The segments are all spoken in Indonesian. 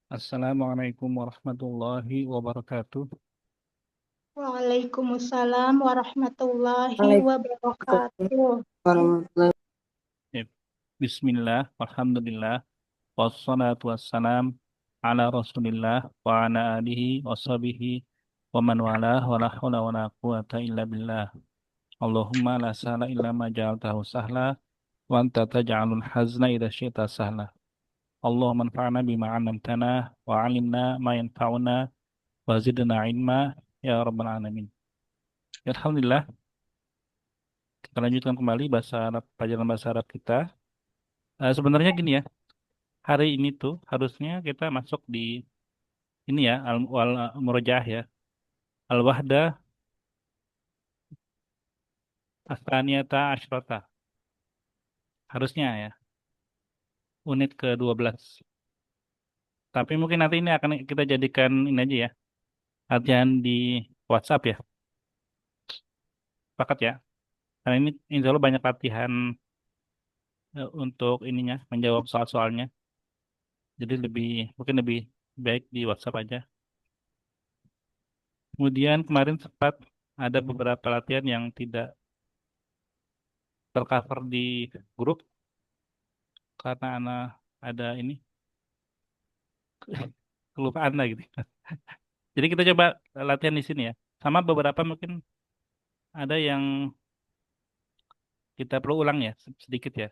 Assalamualaikum warahmatullahi wabarakatuh. Waalaikumsalam warahmatullahi Waalaikumsalam wabarakatuh. warahmatullahi Ya. Bismillah, alhamdulillah, wassalatu wassalam ala rasulillah wa ala alihi wa sahbihi wa man walah wa la hawla wa la quwata illa billah. Allahumma la sahla illa ma ja'altahu sahla wa anta taj'alul hazna idha syi'ta sahla. Allahumma anfa'na bima 'allamtana wa 'allimna ma yanfa'una wa zidna ilma ya rabbal alamin. Ya, alhamdulillah, kita lanjutkan kembali bahasa Arab, pelajaran bahasa Arab kita. Sebenarnya gini ya, hari ini tuh harusnya kita masuk di ini ya, murojaah ya, al-wahdah astaniyata asyrota. Harusnya ya, unit ke-12. Tapi mungkin nanti ini akan kita jadikan ini aja ya, latihan di WhatsApp ya. Pakat ya. Karena ini insya Allah banyak latihan untuk ininya, menjawab soal-soalnya. Jadi mungkin lebih baik di WhatsApp aja. Kemudian kemarin sempat ada beberapa latihan yang tidak tercover di grup karena anak ada ini kelupaan lah gitu. Jadi kita coba latihan di sini ya. Sama beberapa mungkin ada yang kita perlu ulang ya sedikit ya.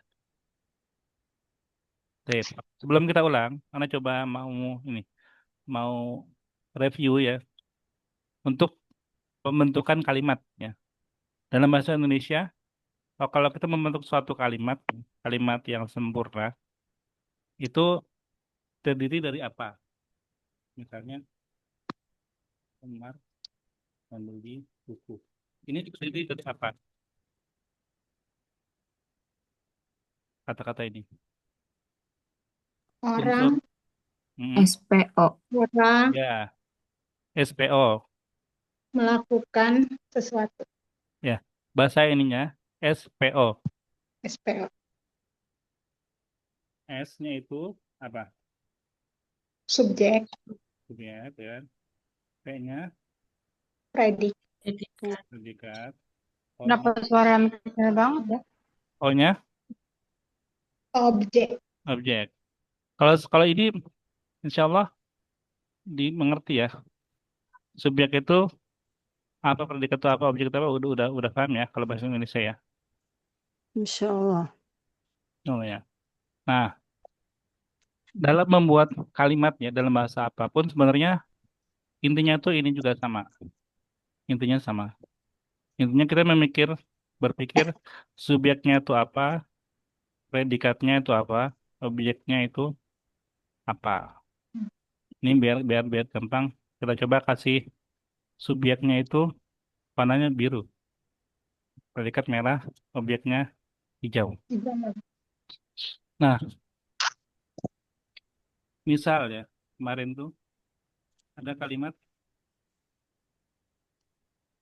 Oke, sebelum kita ulang, Ana coba mau review ya untuk pembentukan kalimat ya. Dalam bahasa Indonesia, kalau kita membentuk suatu kalimat, kalimat yang sempurna itu terdiri dari apa? Misalnya Umar membeli buku. Ini terdiri dari apa? Kata-kata ini. Unsur. Orang, Mm, SPO. orang ya, SPO. melakukan sesuatu. Ya, bahasa ininya SPO. SPO. S-nya itu apa? Subjek, Subjek ya. P-nya predik, predikat. Kenapa O-nya suara kecil banget ya? O-nya objek, objek. Kalau kalau ini insya Allah dimengerti ya. Subjek itu apa, predikat itu apa, objek itu apa, udah paham ya kalau bahasa Indonesia ya. Insya Allah. Oh ya. Nah, dalam membuat kalimatnya dalam bahasa apapun sebenarnya intinya tuh ini juga sama. Intinya sama. Intinya kita berpikir subjeknya itu apa, predikatnya itu apa, objeknya itu apa. Ini biar biar biar gampang. Kita coba kasih subjeknya itu warnanya biru, predikat merah, objeknya hijau. Nah, misal ya, kemarin tuh ada kalimat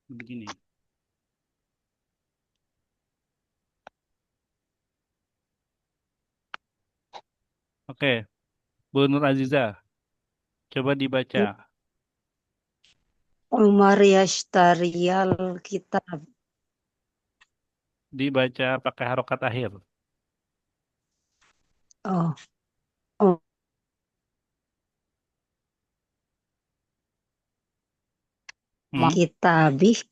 begini. Oke, Bu Nur Aziza, coba dibaca. Umar yashtariyal kitab. Dibaca pakai harokat akhir. Oh, oh, Hmm? kitabih.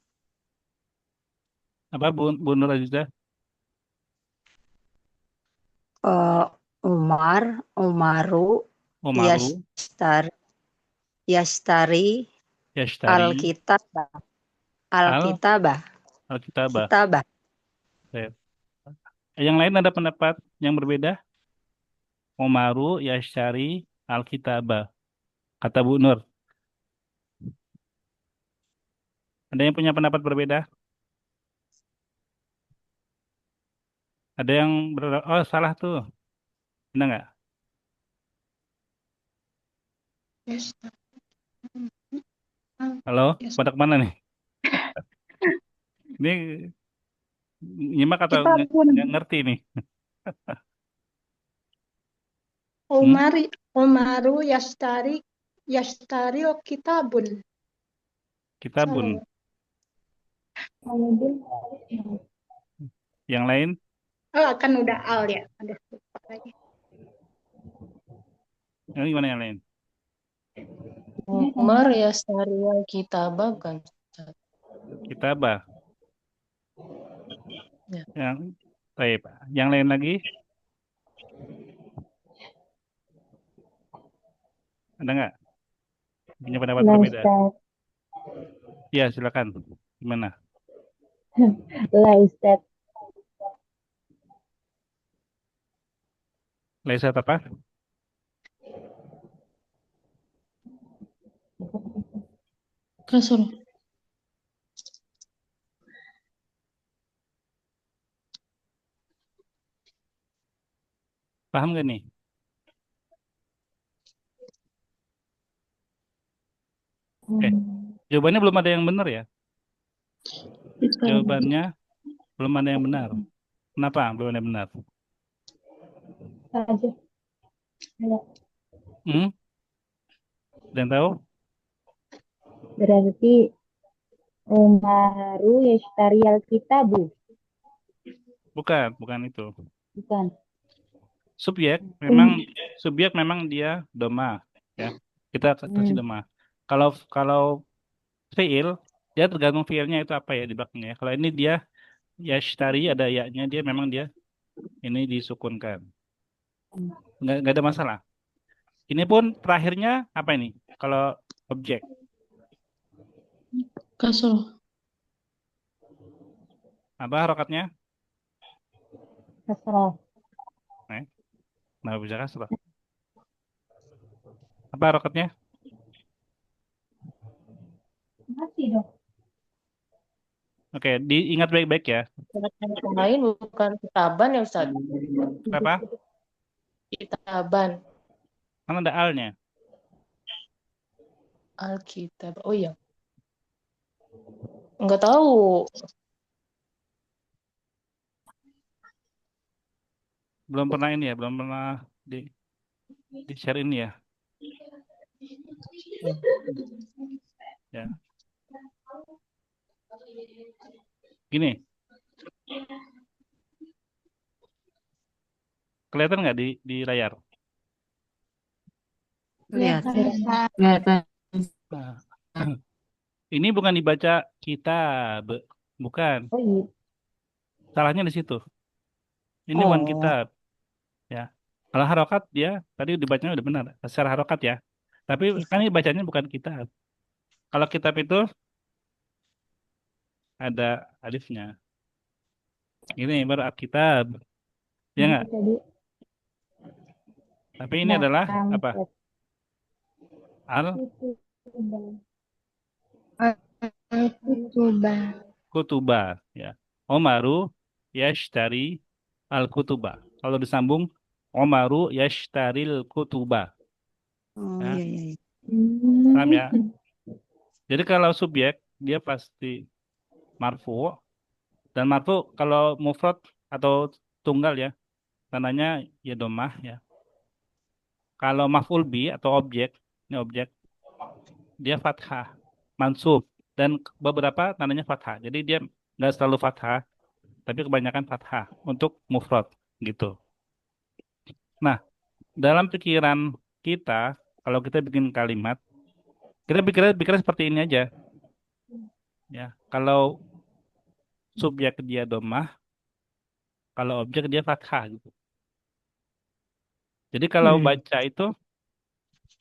Apa Bu Nur Aziza? Oh, Umar, Umaru, Umaru, yashtar, yashtari, Yashtari, alkitabah, Al, alkitabah, Alkitabah. kitabah. Oke. Yang lain ada pendapat yang berbeda? Umaru, Yashtari, Alkitabah. Kata Bu Nur. Ada yang punya pendapat berbeda? Ada yang oh salah tuh. Benar nggak? yes, Halo, yes. pada kemana nih? Ini nyimak atau Kita pun nggak ngerti nih? Umari, Umaru yashtari kitabun. Kitabun. Salah. Yang lain? Oh, kan udah al ya. Aduh, lupa lagi. Yang gimana yang lain? Umar yastari al-kitaba kan. Kitabah. Ya. Baik. Yang lain lagi? Ada nggak? Punya pendapat berbeda? Ya, silakan. Gimana? Laisat Laisat apa? Kasur. Paham nggak nih? Jawabannya belum ada yang benar ya? Jawabannya belum ada yang benar. Kenapa belum ada yang benar? aja. Hmm? Dan tahu? Berarti Umaru yashtari al-kitabu. Bukan itu. Bukan. Subjek memang dia doma, ya. Kita kasih doma. Kalau fiil, dia tergantung fiilnya itu apa ya di belakangnya. Kalau ini dia yashtari ada ya-nya, dia memang dia ini disukunkan. Nggak ada masalah. Ini pun terakhirnya apa ini? Kalau objek. Kasur. Apa harokatnya? Kasrah. Nah, bisa kasrah. Apa harokatnya? Masih dong. Oke, diingat baik-baik ya. Yang lain bukan kitaban ya Ustaz. Kenapa? Kitaban. Karena ada alnya. Alkitab. Oh iya. Enggak tahu. Belum pernah ini ya, belum pernah di share ini ya. Ya. Gini. Kelihatan nggak di layar? Lihat. Kelihatan. Nah, ini bukan dibaca kitab, bukan. Oh iya. Salahnya di situ. Ini bukan kitab, ya. Kalau harokat dia tadi dibacanya udah benar, secara harokat ya. Tapi kan ini bacanya bukan kitab. Kalau kitab itu ada alifnya. Ini baru kitab, ya nggak? Tadi Tapi ini adalah apa? bangset. Al Al-Kutubah. kutubah, ya. Omaru yashtari al kutubah. Kalau disambung Omaru yashtaril kutubah. Oh Ya. iya iya. Paham ya? Jadi kalau subjek dia pasti marfu, dan marfu kalau mufrad atau tunggal ya tandanya ya domah ya. Kalau maf'ul bi atau objek, ini objek, dia fathah, mansub, dan beberapa tandanya fathah. Jadi dia nggak selalu fathah, tapi kebanyakan fathah untuk mufrad gitu. Nah, dalam pikiran kita, kalau kita bikin kalimat, kita pikirnya seperti ini aja. Ya, kalau subjek dia domah, kalau objek dia fathah gitu. Jadi kalau baca itu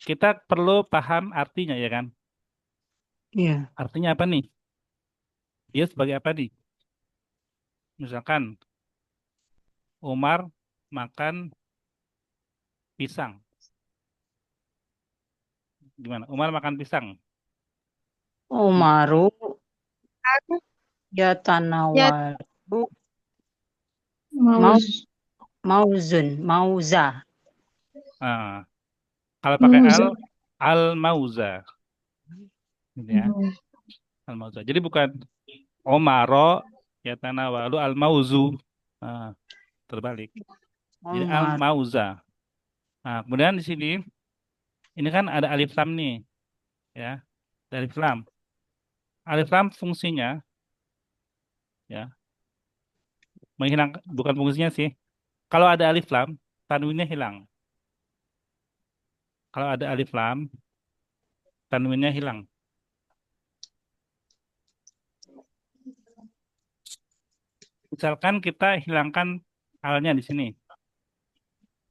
kita perlu paham artinya ya kan? Iya. Artinya apa nih? Dia sebagai apa nih? Misalkan Umar makan pisang. Gimana? Umar makan pisang. Umaru yatanawalu Mauz. mauza. Nah, kalau pakai al mauza, gitu ya. Al mauza. Jadi bukan Omaro ya tanawalu al mauzu. Nah, terbalik. Jadi al Umar mauza. Nah, kemudian di sini ini kan ada alif lam nih, ya. Ada alif lam. Alif lam fungsinya, ya, menghilangkan, bukan fungsinya sih. Kalau ada alif lam, tanwinnya hilang. Kalau ada alif lam, tanwinnya hilang. Misalkan kita hilangkan alnya di sini.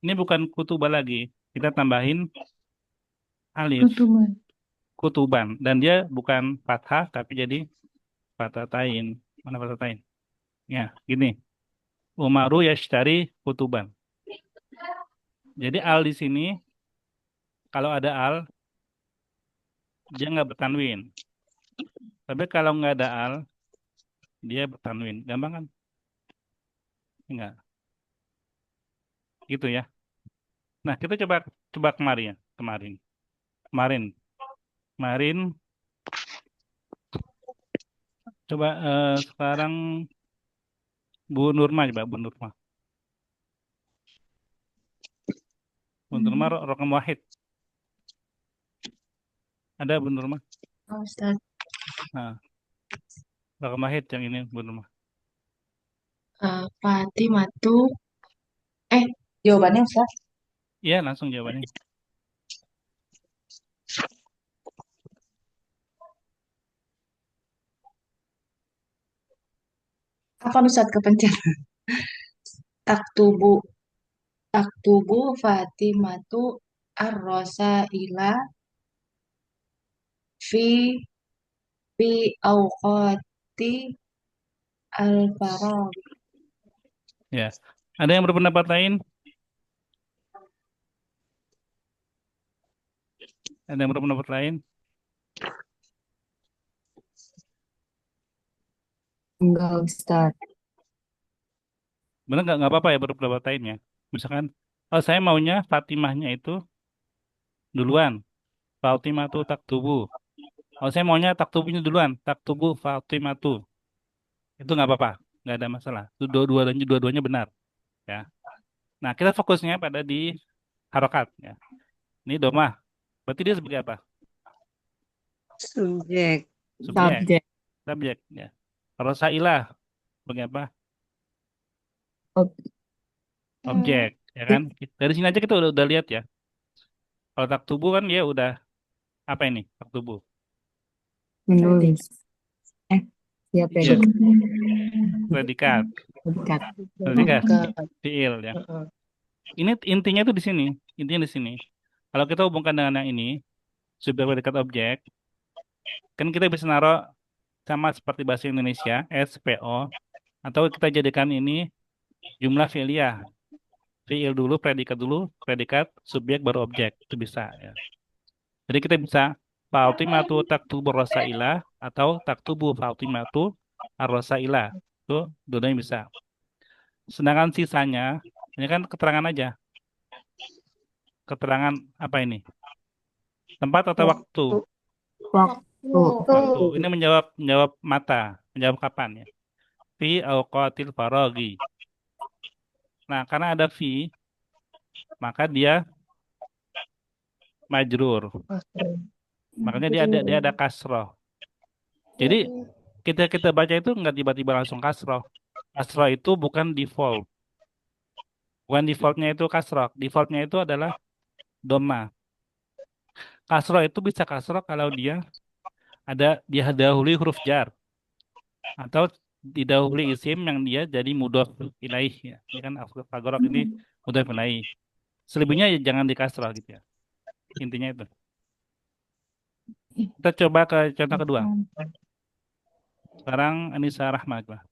Ini bukan kutuba lagi. Kita tambahin alif, Kutuban. kutuban. Dan dia bukan fathah, tapi jadi fathatain. Mana fathatain? Ya, gini. Umaru yashtari kutuban. Jadi al di sini, kalau ada al, dia nggak bertanwin. Tapi kalau nggak ada al, dia bertanwin. Gampang kan? Enggak. Gitu ya. Nah, kita coba coba kemarin ya. Kemarin. Kemarin. Kemarin. Coba sekarang Bu Nurma coba Bu Nurma. Bu Nurma rokam wahid. Ada Bu Nurma? Oh, Ustaz. Nah, rokam wahid yang ini Bu Nurma. Fatimatu. Jawabannya Ustaz. Iya, langsung jawabannya. Apa Ustaz kepencet? Taktubu. Taktubu Fatimatu ar-Rosaila fi fi awqati al-faragh. Ya. Ada yang berpendapat lain? Ada yang berpendapat lain? Enggak, Ustaz. Benar nggak apa-apa ya berpendapat lainnya. Misalkan, oh saya maunya Fatimahnya itu duluan. Fatimatu taktubu. Oh saya maunya taktubunya duluan. Taktubu Fatimatu. Itu nggak apa-apa. Nggak ada masalah. Itu dua-duanya benar. Ya. Nah kita fokusnya pada di harokat. Ya. Ini domah. Berarti dia sebagai apa? Subjek. Subjek. Subjek. Subjek. Ya. Rosailah sebagai apa? Ob- Objek. Ya kan? Dari sini aja kita udah lihat ya. Kalau taktubu kan dia udah apa ini? Taktubu. Menulis. Siapa Iya. yang Predikat. dekat? Predikat. Predikat. Fiil ya. Heeh. Ini intinya tuh di sini. Intinya di sini. Kalau kita hubungkan dengan yang ini, subjek predikat objek, kan kita bisa naruh sama seperti bahasa Indonesia, SPO, atau kita jadikan ini jumlah fi'liyah. Fi'il dulu, predikat, subjek, baru objek. Itu bisa ya. Jadi kita bisa Fatimatu taktubu rosailah atau taktubu Fatimatu ar-rosailah. Itu dua-duanya bisa. Sedangkan sisanya, ini kan keterangan aja. Keterangan apa ini? Tempat atau waktu? Waktu. Waktu. Ini menjawab mata. Menjawab kapan ya? Fi awqatil faraghi. Nah, karena ada fi, maka dia majrur. Makanya dia ada kasroh. Jadi kita baca itu nggak tiba-tiba langsung kasroh. Kasroh itu bukan default. Bukan defaultnya itu kasroh. Defaultnya itu adalah doma. Kasroh itu bisa kasroh kalau dia didahului huruf jar atau didahului isim yang dia jadi mudhof ilaih ya. Ini kan fagorok ini mudhof ilaih. Selebihnya ya jangan dikasroh gitu ya. Intinya itu. Kita coba ke contoh kedua. Sekarang Anissa Rahmat lah.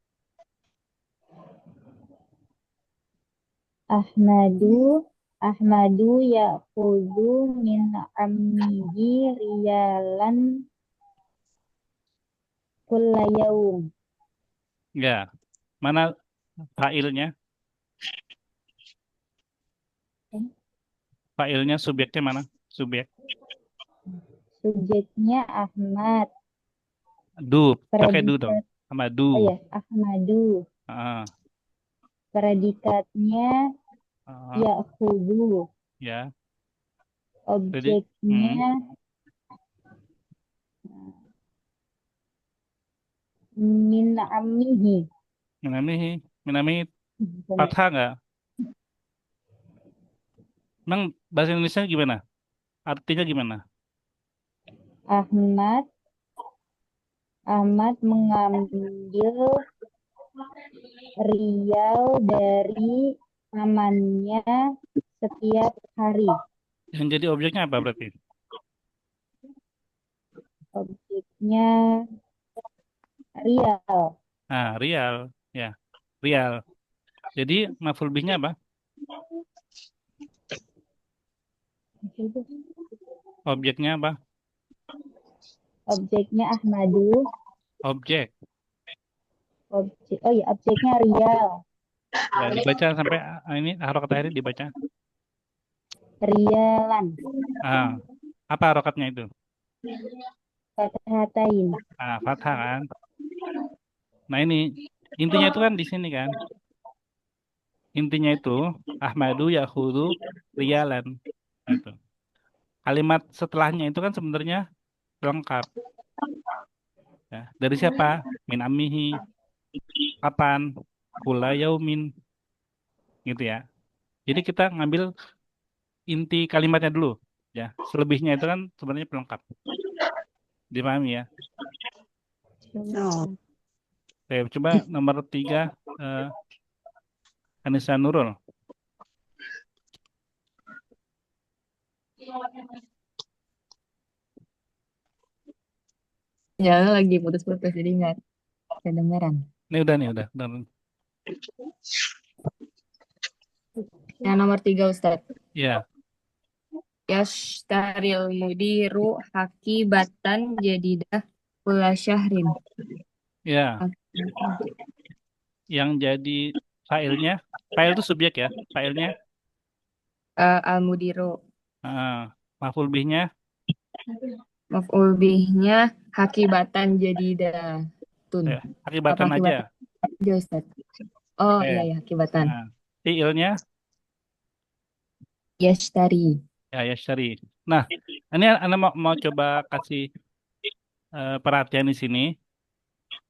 Ahmadu ya'khudhu min ammihi riyalan kulla yaum. Ya, mana failnya? Failnya subjeknya mana? Subjek. Subjeknya Ahmad. Pakai du dong. Predikat, Sama du. oh ya, Ahmadu. Ah, Predikatnya ah, ya'khudhu. Ya. Jadi, Objeknya min ammihi. Minami fathah nggak? Emang bahasa Indonesia gimana? Artinya gimana? Ahmad mengambil rial dari pamannya setiap hari. Yang jadi objeknya apa berarti? Objeknya rial. Nah, rial. Ya, rial. Jadi maf'ul bihnya apa? Objeknya apa? Objeknya Ahmadu. Objek. Objeknya rial. Ya, dibaca sampai ini harokat akhirnya dibaca. Rialan. Apa harokatnya itu? Fathatain. Fathah kan. Nah ini intinya itu kan di sini kan. Intinya itu Ahmadu yakhudhu riyalan. Itu. Kalimat setelahnya itu kan sebenarnya lengkap. Ya. Dari siapa? Min ammihi. Kapan? Kula yaumin. Gitu ya. Jadi kita ngambil inti kalimatnya dulu. Ya. Selebihnya itu kan sebenarnya pelengkap. Dipahami ya. Oh. Oke, coba nomor 3 Anissa Nurul. Ya, lagi putus-putus jadi nggak kedengeran. Ini udah nih, udah. Yang nomor 3, Ustadz. Ya, Yashtaril mudiru hakibatan jadidah kula syahrin. ya. Yang jadi failnya, fail itu subjek ya, failnya Al-mudiru. maf'ul bihnya, Maf'ul bihnya hakibatan jadidatun. ya, akibatan Apa aja. aja, Ustadz? Oh, Eh, iya, hakibatan. Fiilnya, Yashtari. ya, yashari. Nah, ini Anda mau coba kasih perhatian di sini.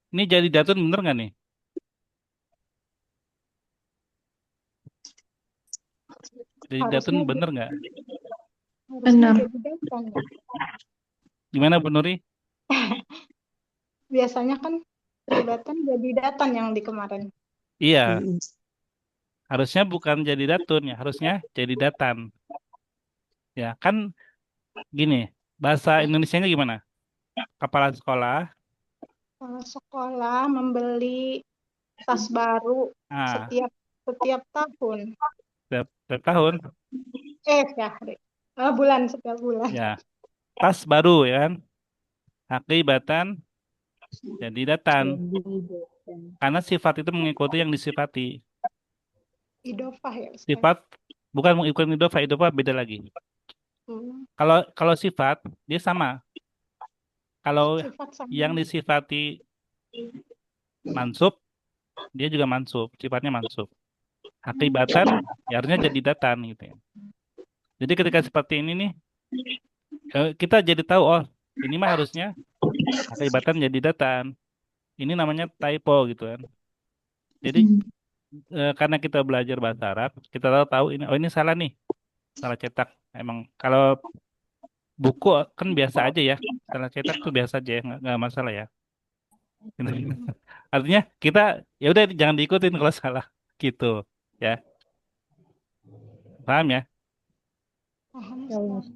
Ini jadi datun bener nggak nih? Jadi datun Harusnya bener nggak? Benar. Jadi datan ya. Gimana Bu Nuri? Biasanya kan datan jadi datan yang di kemarin. Iya, harusnya bukan jadi datun ya, harusnya jadi datan. Ya, kan gini, bahasa Indonesianya gimana? Kepala sekolah, Sekolah membeli tas baru ah, setiap tahun. setiap tahun, Syahri. Bulan setiap bulan. ya, tas baru ya kan? Akibatan jadi datan. Karena sifat itu mengikuti yang disifati. Idofah ya, Ustaz. Sifat bukan mengikuti idofah, idofah beda lagi. Kalau sifat dia sama. Kalau Sifat sama. yang disifati mansub, dia juga mansub, sifatnya mansub. Akibatan ya harusnya jadi datan gitu ya. Jadi ketika seperti ini nih, kita jadi tahu oh ini mah harusnya akibatan jadi datan. Ini namanya typo gitu kan. Jadi karena kita belajar bahasa Arab, kita tahu ini oh ini salah nih, salah cetak. Emang kalau buku kan biasa aja ya, salah cetak tuh biasa aja ya, nggak masalah ya. Artinya kita ya udah jangan diikutin kalau salah gitu ya. Paham ya?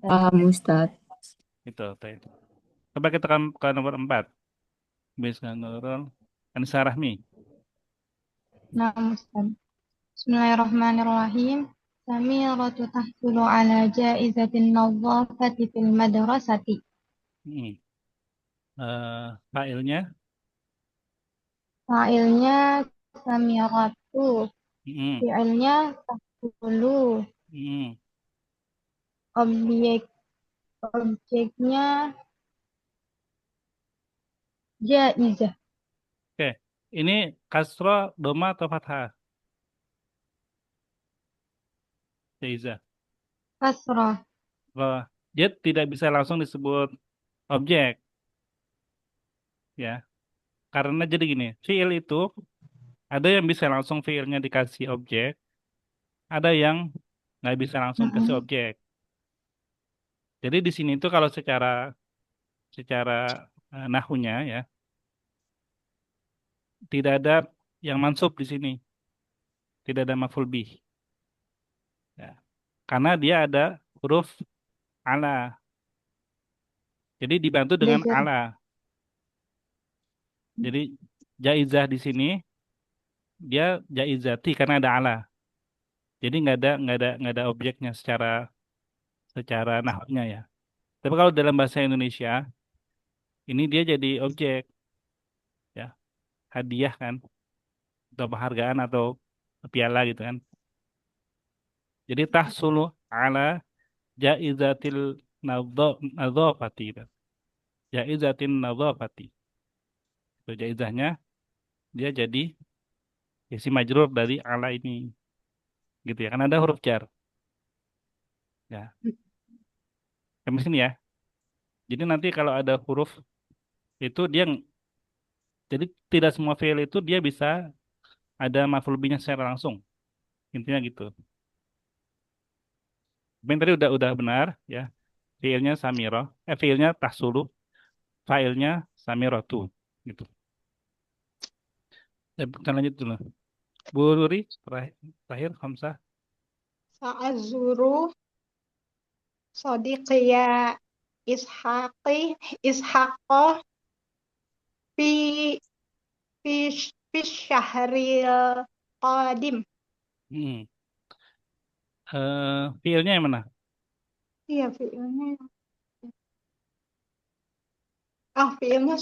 Paham, Ustadz. Itu. Coba kita ke nomor 4. Bisa Nurul Anissa Rahmi. Nah, Ustaz. Bismillahirrahmanirrahim. Samiratu tahsulu ala jaizatin nadhafati fil madrasati. Failnya Fa'ilnya samiratu. Fi'ilnya tahsulu. Objeknya jaizah. Oke. Ini kasro, doma atau fathah? Jaizah. kasrah. Oh, dia tidak bisa langsung disebut objek, ya. Karena jadi gini, fiil itu ada yang bisa langsung fiilnya dikasih objek, ada yang nggak bisa langsung dikasih Mm-mm. objek. Jadi di sini itu kalau secara secara nahunya ya, tidak ada yang mansub di sini, tidak ada maf'ul bih. Ya. Karena dia ada huruf ala. Jadi dibantu dengan Jaza. ala. Jadi jaizah di sini dia jaizati karena ada ala. Jadi nggak ada objeknya secara nahwnya ya. Tapi kalau dalam bahasa Indonesia ini dia jadi objek ya, hadiah kan atau penghargaan atau piala gitu kan. Jadi tahsulu ala jaizatil nadzafati gitu. Jaizatin nadzafati. Itu jaizahnya dia jadi isim majrur dari ala ini gitu ya. Kan ada huruf jar ya. Sampai sini ya. Jadi nanti kalau ada huruf itu dia jadi tidak semua fiil itu dia bisa ada maf'ul bihnya secara langsung. Intinya gitu. Yang tadi udah benar ya. Fiilnya samiro, fiilnya tahsulu, failnya samirotu gitu. Kita lanjut dulu. Bu Ruri, terakhir Hamzah. Sa'azuru sodiqiya ishaqo fi fi fi syahril qadim. Hmm. Fiilnya yang mana? Iya, fiilnya. Fiilnya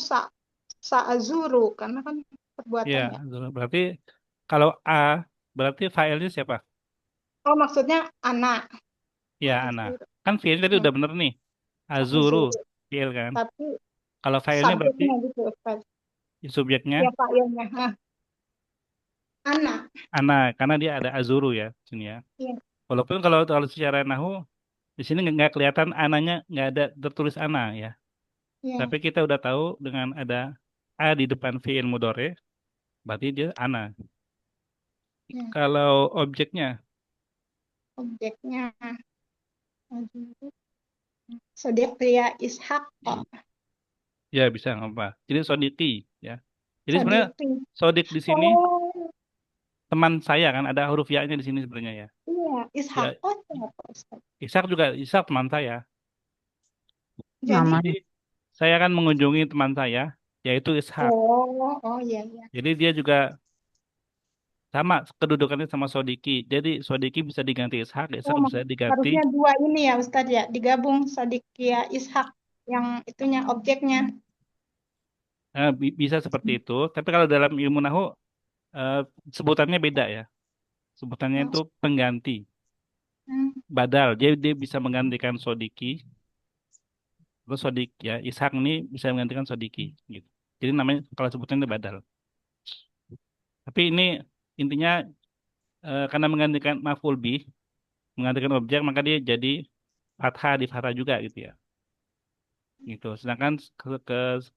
sa'azuru karena kan perbuatan Ya, ya. berarti kalau A berarti failnya siapa? Oh, maksudnya anak. Ya, ana. Azuru. Kan fiilnya tadi Ya, udah bener nih. Azuru, sa'azuru. fiil kan. Tapi Kalau failnya berarti subjeknya gitu, Ustaz. subjeknya Ya, failnya. Anak. ana, karena dia ada azuru ya di sini ya. Iya. Walaupun kalau secara nahu di sini nggak kelihatan ananya, nggak ada tertulis ana ya. Iya. Tapi kita udah tahu dengan ada a di depan fiil mudhari, berarti dia ana. Iya. Kalau objeknya, Objeknya Azuru. Sodiqiya ishaq. ya bisa nggak apa. Jadi sodiki ya. Jadi sebenarnya Sodiqi. sodik di sini Oh, teman saya kan ada huruf ya-nya di sini sebenarnya ya. iya. Ya, Ishaq. Siapa, Ustaz? Ishak teman saya. Jadi, Mama. Jadi saya kan mengunjungi teman saya yaitu Ishak. iya, iya. Jadi dia juga sama kedudukannya sama Sodiki. Jadi Sodiki bisa diganti Ishak, Ishak Oh, bisa diganti harusnya dua ini ya, Ustadz ya. Digabung Sodiqiya ishaq yang itunya objeknya. bisa seperti itu. Tapi kalau dalam ilmu nahu eh, sebutannya beda ya. Sebutannya Oh, itu pengganti, hmm, badal. Dia bisa menggantikan Sodiki. Terus Sodik ya Ishak ini bisa menggantikan Sodiki gitu. Jadi namanya kalau sebutannya badal. Tapi ini intinya karena menggantikan maf'ul bih, menggantikan objek maka dia jadi fathah di fathah juga gitu ya. Gitu. Sedangkan ke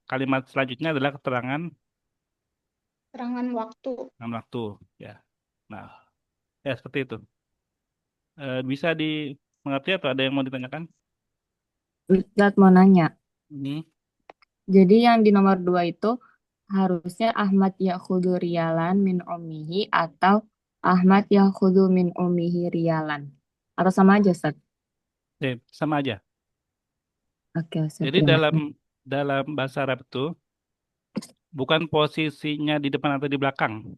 kalimat selanjutnya adalah keterangan Terangan waktu. dengan waktu ya. Nah, ya seperti itu. Bisa dimengerti atau ada yang mau ditanyakan? Ustadz mau nanya. Hmm. Jadi yang di nomor 2 itu harusnya Ahmad yakhudu riyalan min ummihi atau Ahmad yakhudu min ummihi riyalan. Atau sama aja, Ustadz? Sama aja. Oke, Ustadz. Jadi Terima kasih. dalam bahasa Arab itu bukan posisinya di depan atau di belakang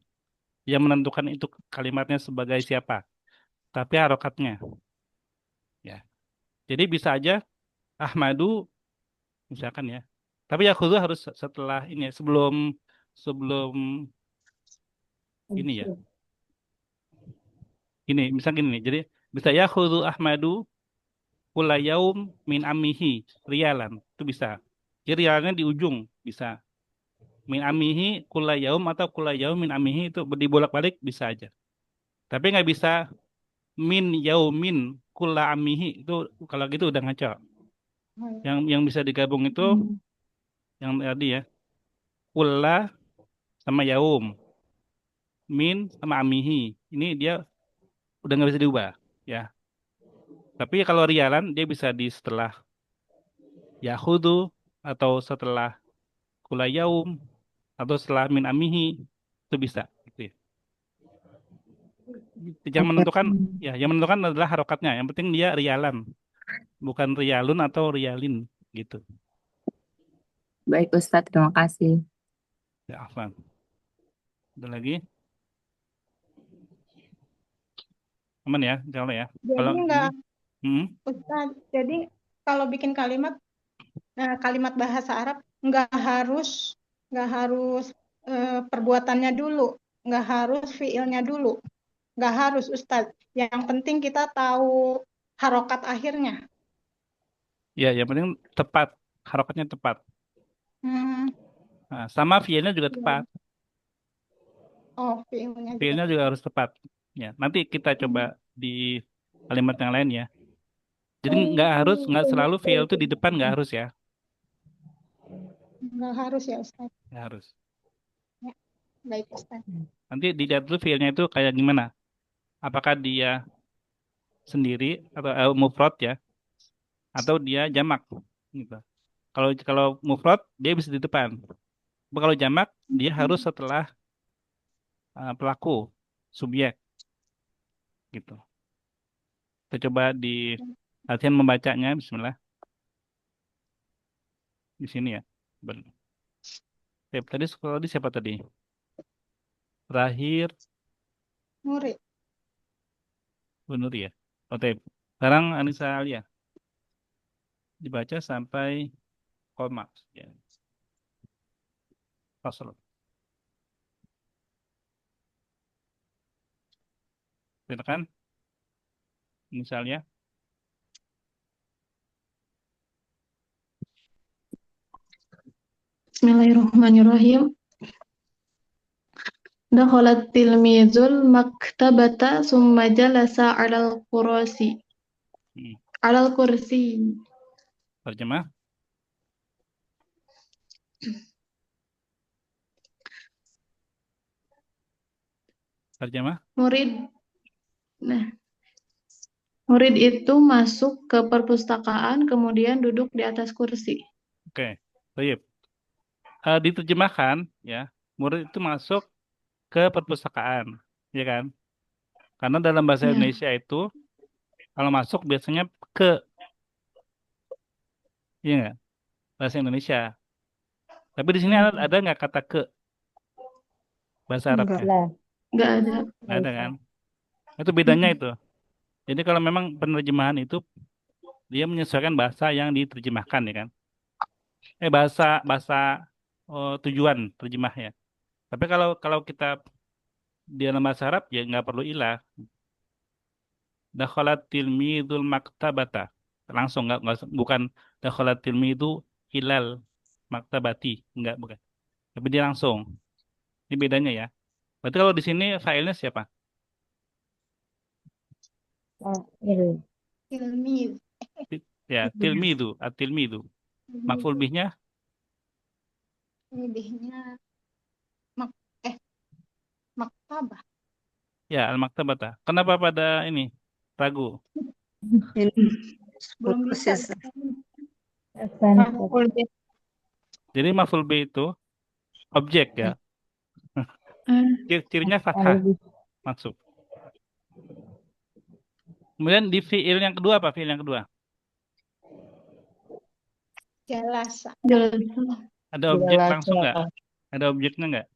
yang menentukan itu kalimatnya sebagai siapa, tapi harokatnya. Ya. Jadi bisa aja Ahmadu misalkan ya. Tapi yakhudhu harus setelah ini ya, sebelum ini ya. Ini misal gini nih. Jadi bisa yakhudhu Ahmadu kulla yaum min ammihi riyalan. Itu bisa. Jadi riyalannya di ujung bisa. Min ammihi kulla yaum atau kulla yaum min ammihi itu dibolak-balik bisa aja. Tapi nggak bisa min yaumin kulla amihi itu kalau gitu udah ngaco. Oh, ya. Yang bisa digabung itu yang tadi ya. Kulla sama yaum, min sama amihi. Ini dia udah nggak bisa diubah ya. Tapi kalau rialan dia bisa di setelah yahudu atau setelah kulla yaum atau setelah min amihi itu bisa gitu ya. Yang Oke. menentukan ya, yang menentukan adalah harokatnya. Yang penting dia rialan, bukan rialun atau rialin gitu. Baik Ustadz, terima kasih. Ya, Afwan. Ada lagi? Aman ya, insya Allah ya. Jadi Kalau enggak, hmm, Ustaz, jadi kalau bikin kalimat kalimat bahasa Arab nggak harus perbuatannya dulu, nggak harus fiilnya dulu, nggak harus Ustaz. Yang penting kita tahu harokat akhirnya. ya yang penting tepat, harokatnya tepat. Hmm, Nah, sama fiilnya juga iya. tepat. Oh, fiilnya juga. Fiilnya juga harus tepat. Ya, nanti kita coba di kalimat yang lain ya. Jadi nggak selalu fiil itu di depan nggak harus ya. Nggak harus ya Ustaz. Nggak harus. Ya, baik Ustaz. Nanti dilihat dulu fiilnya itu kayak gimana. Apakah dia sendiri atau mufrad ya, atau dia jamak gitu. Kalau mufrad dia bisa di depan. Tapi kalau jamak dia harus setelah pelaku, subjek gitu. Kita coba di latihan membacanya, Bismillah. Di sini ya. Tadi siapa tadi? Terakhir Murid. Bu Nuri ya. Oke. Sekarang Anissa Alia. Dibaca sampai koma. Ya. Fasal. Silakan. Misalnya. Bismillahirrahmanirrahim. Dakhalat tilmizul maktabata summa jalasa 'alal kursi. Hmm. 'Alal kursi. Terjemah. Terjemah. Murid itu masuk ke perpustakaan kemudian duduk di atas kursi. Oke. Baik. Diterjemahkan ya. Murid itu masuk ke perpustakaan, ya kan? Karena dalam bahasa Ya. Indonesia itu kalau masuk biasanya ke, iya nggak? Bahasa Indonesia. Tapi di sini ada nggak kata ke bahasa Enggak. Arabnya? Enggak ada. Nggak ada kan? Itu bedanya itu. Jadi kalau memang penerjemahan itu dia menyesuaikan bahasa yang diterjemahkan ya kan? Bahasa bahasa tujuan terjemah ya. Tapi kalau kita di dalam bahasa Arab ya nggak perlu ilah. Dakhalat tilmidul maktabata. Langsung nggak bukan dakhalat tilmidu hilal maktabati, nggak bukan. Tapi dia langsung. Ini bedanya ya. Berarti kalau di sini failnya siapa? Ini. Tilmiz. Ya, tilmidu, at-tilmidu. Maf'ul bihnya Bihnya maktabah. ya al-maktabata. Kenapa pada ini ragu? Belum bisa. Jadi maf'ul bih itu objek ya. Cirinya fathah masuk. Kemudian di fiil yang kedua apa? Fiil yang kedua? Jalasa. Ada objek langsung nggak? Ada objeknya nggak?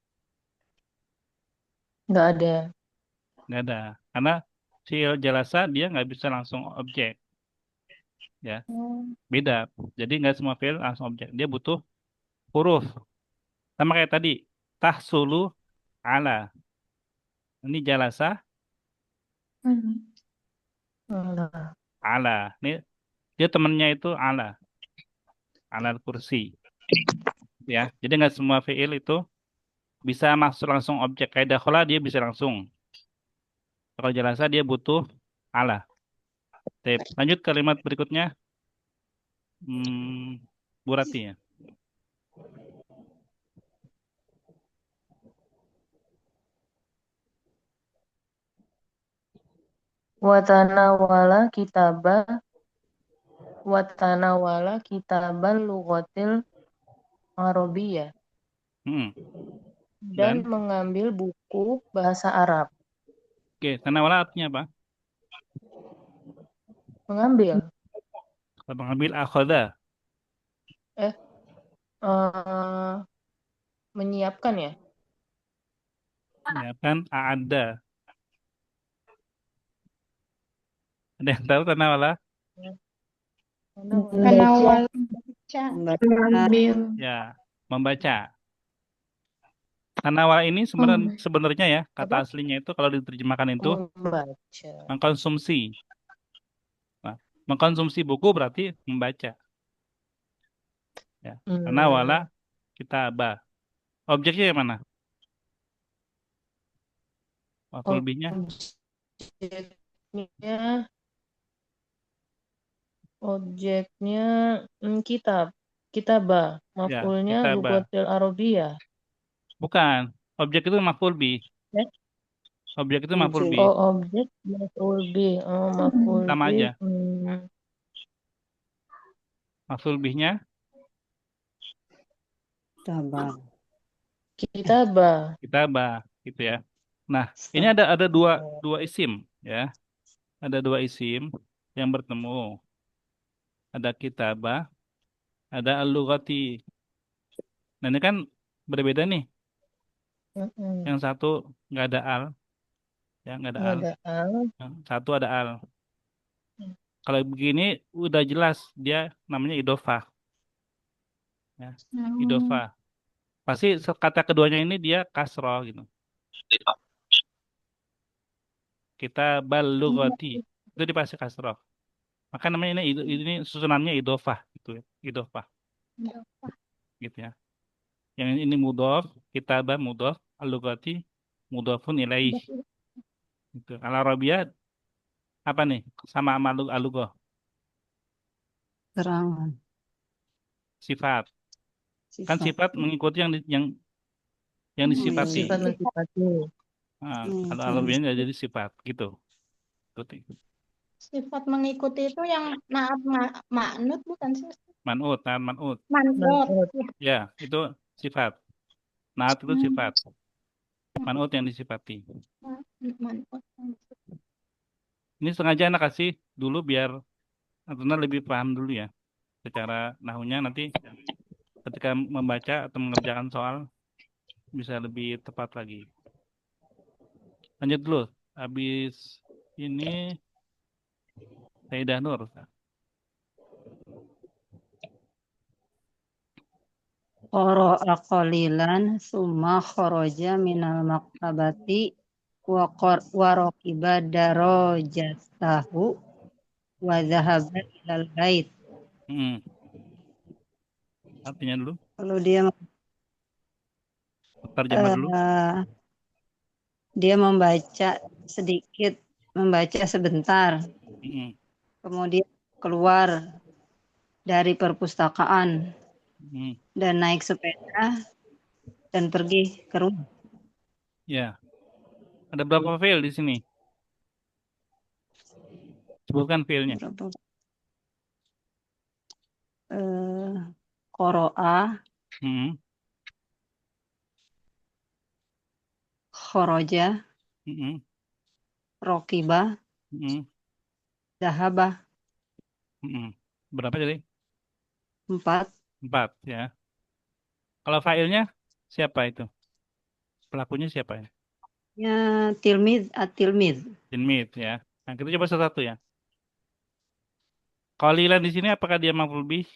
Nggak ada. Nggak ada. Karena fiil jalasa dia nggak bisa langsung objek. Ya, beda. Jadi nggak semua fiil langsung objek. Dia butuh huruf. Sama kayak tadi. Tahsulu ala. Ini jalasa ala. Ini dia temennya itu ala. Ala kursi. Ya, jadi nggak semua fiil itu bisa masuk langsung objek. Kayak dakhala dia bisa langsung. Kalau jalasa dia butuh ala. Baik, lanjut kalimat berikutnya. Bu Rati ya. Watanawala kitabal lughatil Arabiyah Hmm. dan Dan mengambil buku bahasa Arab. oke, tanawala artinya apa? Mengambil, Kalau mengambil akhoda, eh, menyiapkan ya. ya kan? Ada. Ada yang tahu tanawala? Karena Membaca. awal baca. Membaca. Mengambil. Ya, membaca. Tanawala ini sebenarnya ya, kata Apa? aslinya itu kalau diterjemahkan itu Membaca. mengkonsumsi. Nah, mengkonsumsi buku berarti membaca. Ya. Tanawala kitabah. Objeknya yang mana? Maf'ul bihnya? Objeknya kitab, kitabah. Ya, Maf'ulnya kitabah. lughatil Arabiyah. Bukan. Objek itu maf'ul bih. Eh? Objek itu maf'ul bih. Oh, objek maf'ul bih. Oh, maf'ul Sama bih. aja. Maf'ul bihnya Kitabah. kitabah gitu ya. Nah, ini ada dua isim ya. Ada dua isim yang bertemu. Ada kitabah, ada al-lughati. Nah, ini kan berbeda nih. Yang satu nggak ada al, ya nggak ada Nggak al. ada al. Yang satu ada al. Kalau begini udah jelas dia namanya idofah. Ya, idofah. Pasti kata keduanya ini dia kasroh gitu. Kita balughati itu dipasti kasroh. Maka namanya ini susunannya idofah gitu ya. Idofah gitu ya. Yang ini mudhof, kitabah mudhof, al-lughati mudhofun ilaih. Gitu. Al-Arabiyah apa nih? Sama sama al-lughah. Keterangan. Sifat. Kan sifat mengikuti yang disifati. Sifat mensifati. Nah, kalau Arabiyah jadi sifat gitu. Ikuti. Sifat mengikuti itu yang ma'nut bukan sih? Man'ut, man'ut. Man'ut. Ya, itu sifat. Naat itu sifat. Man'ut yang disifati. Man'ut. Ini sengaja anak kasih dulu biar Natuna lebih paham dulu ya. Secara nahunya nanti ketika membaca atau mengerjakan soal bisa lebih tepat lagi. Lanjut dulu. Habis ini Sayyidah Nur. Qara'a qalilan summa kharaja minal maktabati wa raqiba darajatahu wa dhahaba ilal bait. Artinya dulu. Kalau dia terjemah dulu. Dia membaca sedikit, membaca sebentar. Kemudian keluar dari perpustakaan dan naik sepeda dan pergi ke rumah. Ya. Ada berapa file di sini? Sebutkan file-nya. Qara'a, kharaja, raqiba, dhahaba. Berapa jadi? 4. 4 ya. Kalau filenya siapa itu? Pelakunya siapa ya? Ya, tilmid, at-tilmid. Tilmid ya. Nah, kita coba satu-satu ya. Qalilan di sini apakah dia maf'ul bih?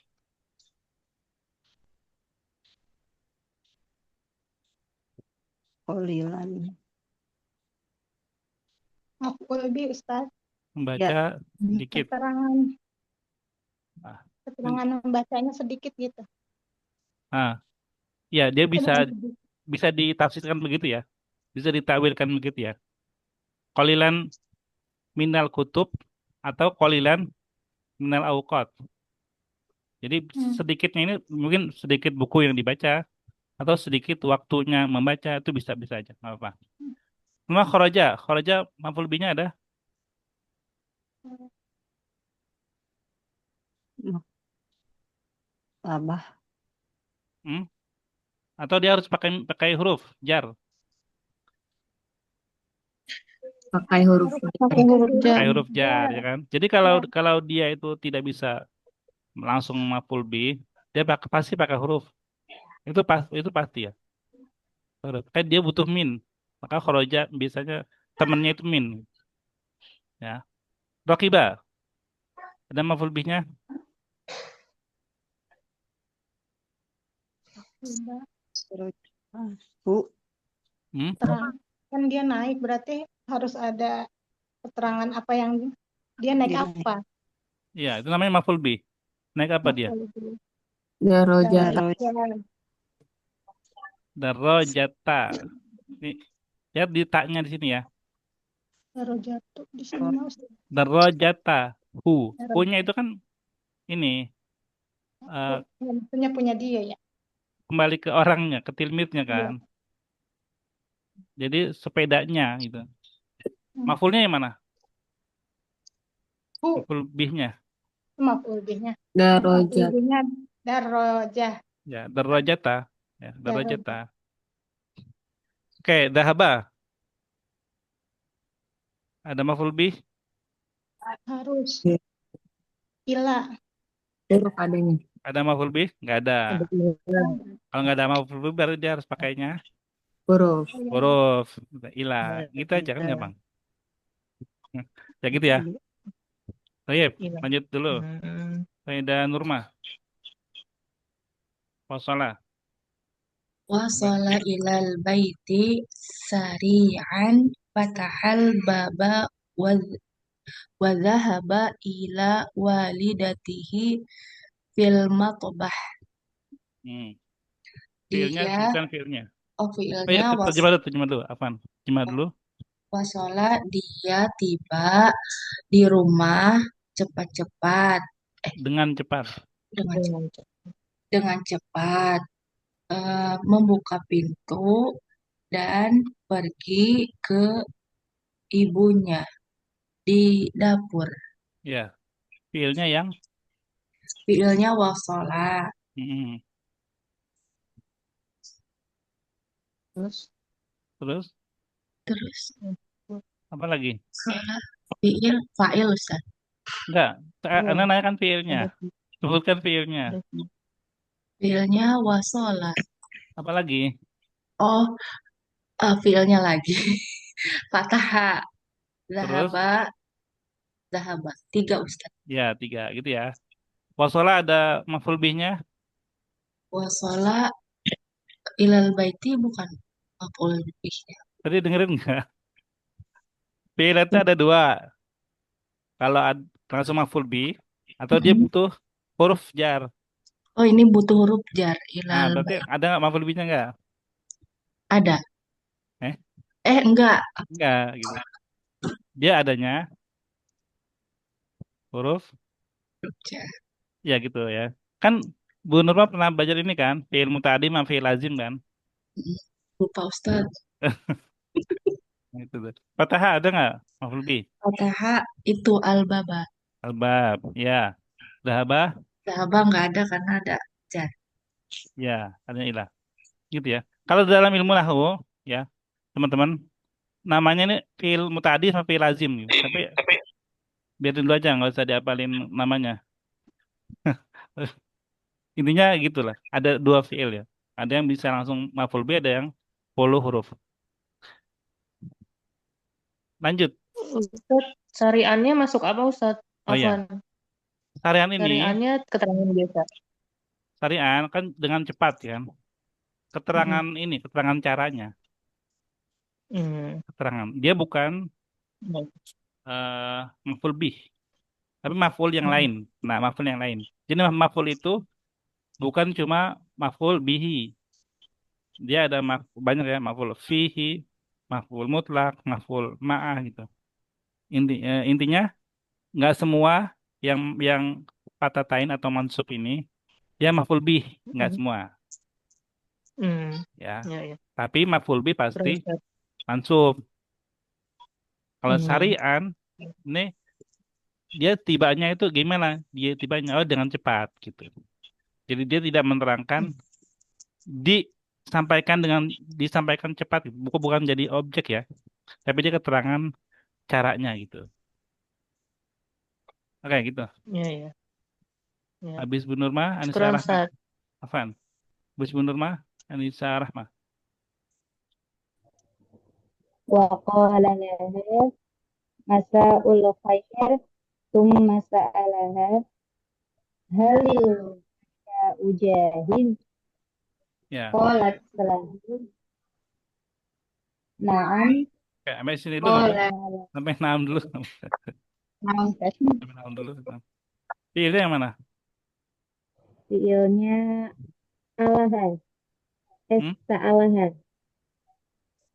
Qalilan. Maf'ul bih, Ustaz. Membaca sedikit. Keterangan membacanya sedikit gitu. Ya dia bisa ditafsirkan begitu ya. Bisa ditawilkan begitu ya. Qalilan minal kutub atau qalilan minal awqat. Jadi Hmm. sedikitnya ini mungkin sedikit buku yang dibaca atau sedikit waktunya membaca itu bisa aja, nggak apa. Cuma kharaja maf'ul bihnya ada. Tabah. Hmm? Atau dia harus pakai pakai huruf jar, Pakai huruf Harus jar. pakai huruf huruf jar. pakai huruf jar jar. ya kan. Jadi kalau Ya. kalau dia itu tidak bisa langsung maf'ul bih, dia pasti pakai huruf. Itu pasti ya. Huruf. Kan dia butuh min. Maka kharaja biasanya temennya itu min ya. Rokiba ada maf'ul bihnya. Coba Terus bu. Hmm? terang. Kan dia naik, berarti harus ada keterangan apa yang dia naik Dia apa. Iya, itu namanya maf'ul bih. Naik apa dia? Maf'ul bih. Darajat. Darajat. Darajata. Ini lihat di taknya di sini ya. Darajat tuh di sini mau Darajata. Hu-nya itu kan ini punya dia ya. kembali ke orangnya, ke tilmidnya Iya. kan. Jadi sepedanya gitu. Hmm. Maf'ulnya yang mana? Hu, Maf'ul bihnya. maf'ul bihnya. Maf'ul Darajat. bihnya darajah. Ya, darajata. Ya, Darajah. darajata. Oke, dahaba. Ada maf'ul bih? Harus ila. Huruf adanya. Ada maf'ul bih? Nggak ada. Ada ila. Kalau nggak ada maf'ul bih berarti dia harus pakainya Huruf. Oh, ya. huruf. Ilah. Gitu aja kan gampang. Ya gitu ya. Baik, Ila. lanjut dulu. Hmm. Faida Nurmah. Wassalah. Wasala ilal baiti sari'an fatahal baba wa dhahaba ila walidatihi fil matbah. Fiilnya Dia bukan fiilnya. Oh ya, fiilnya terjemah dulu. Apaan? Terjemah dulu. wasola dia tiba di rumah cepat-cepat Dengan cepat. dengan cepat membuka pintu dan pergi ke ibunya di dapur. Ya, fiilnya yang Fiilnya wasola. mm, Terus terus Terus apa lagi? fa'il Ustaz. Enggak, oh, Anda nanya kan fiilnya. ada Sebutkan fiilnya. ada Fiilnya wasola. Apa lagi? Oh, fiilnya lagi. Fataha. Terus Zahaba. Zahaba. 3 Ustaz. ya 3 gitu ya. Wasola ada maf'ul bihnya. Wasola ilal baiti bukan maf'ul bihnya. Tadi dengerin nggak? Fiil itu ada 2. Kalau langsung maf'ul bih atau dia butuh huruf jar. Oh, ini butuh huruf jar. Nah, Ilal berarti baiti. ada nggak maf'ul bihnya nggak? Ada. Eh, Enggak. enggak gitu. Dia adanya huruf Jar. ya gitu ya. Kan Bu Nurma pernah belajar ini kan, fi'il muta'addi sama fi'il lazim kan? Lupa Ustaz. Itu tuh. Fatahah ada nggak? Maf'ul bih. Fataha itu al-baba. Albab, ya. Dahabah, Zahaba nggak ada karena ada jar. ya. Adanya ilah. Gitu ya. Kalau dalam ilmu nahwu, ya, teman-teman, namanya ini fi'il muta'addi sama fi'il lazim gitu. Tapi biarin dulu aja, nggak usah diapalin namanya. Intinya gitulah. Ada 2 fi'il ya. Ada yang bisa langsung maf'ul bih, ada yang 10 huruf. Lanjut. Ustaz, syariannya masuk apa Ustaz? Oh ya, Afwan. syarian ini, Syariannya keterangan biasa. syarian kan dengan cepat kan. Keterangan ini, keterangan caranya. Hmm. Keterangan. Dia bukan Baik. maf'ul bih, tapi maf'ul yang lain. Nah, maf'ul yang lain. Jadi maf'ul itu bukan cuma maf'ul bihi. Dia ada banyak ya, maf'ul fihi, maf'ul mutlak, maf'ul ma'ah gitu. Intinya nggak semua yang patatain atau mansub ini ya maf'ul bih, nggak Hmm. semua Hmm. ya. Ya, ya. Tapi maf'ul bih Terus pasti Ustaz. mansub. Kalau Hmm. syari'an ini dia tibanya itu gimana? Dia tibanya dengan cepat gitu. Jadi dia tidak menerangkan disampaikan cepat gitu. Bukan jadi objek ya, tapi dia keterangan caranya gitu. Oke gitu. Ya, ya. Ya. Habis Bu Nurma, Anissa Syukran Rahma. Ustaz. Afan. Habis Bu Nurma, Anissa Rahma. وقال لها مساء الخير ثم سألها هل المساء جاهز Ya. قالت له نعم Oke, sampai sini dulu sampai Qala. sampai 6 dulu. نعم Sampai 6 dulu. Pilih yang mana? fiilnya alaha Hmm? sa'alaha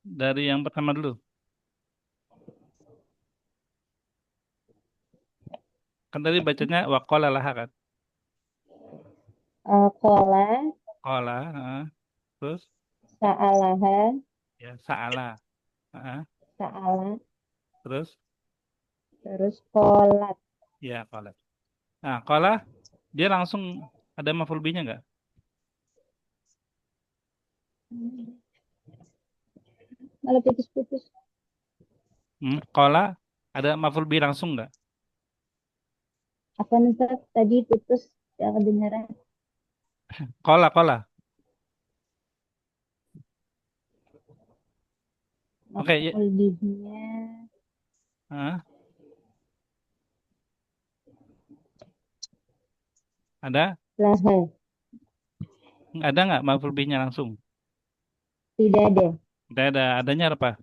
Dari yang pertama dulu. Kan tadi bacanya waqala laha kan? qala Qala, terus sa'alaha ya sa'ala. sa'ala Terus terus qalat ya qala. Nah, qala dia langsung ada maf'ul bihnya enggak? malah putus-putus Qala ada maf'ul bih langsung enggak? apa Ustaz tadi putus ya kedengaran Qala. Oke, ya. maf'ul bihnya Hah? Ada? laha Ada nggak maf'ul bihnya langsung? tidak ada Tidak ada. Adanya apa?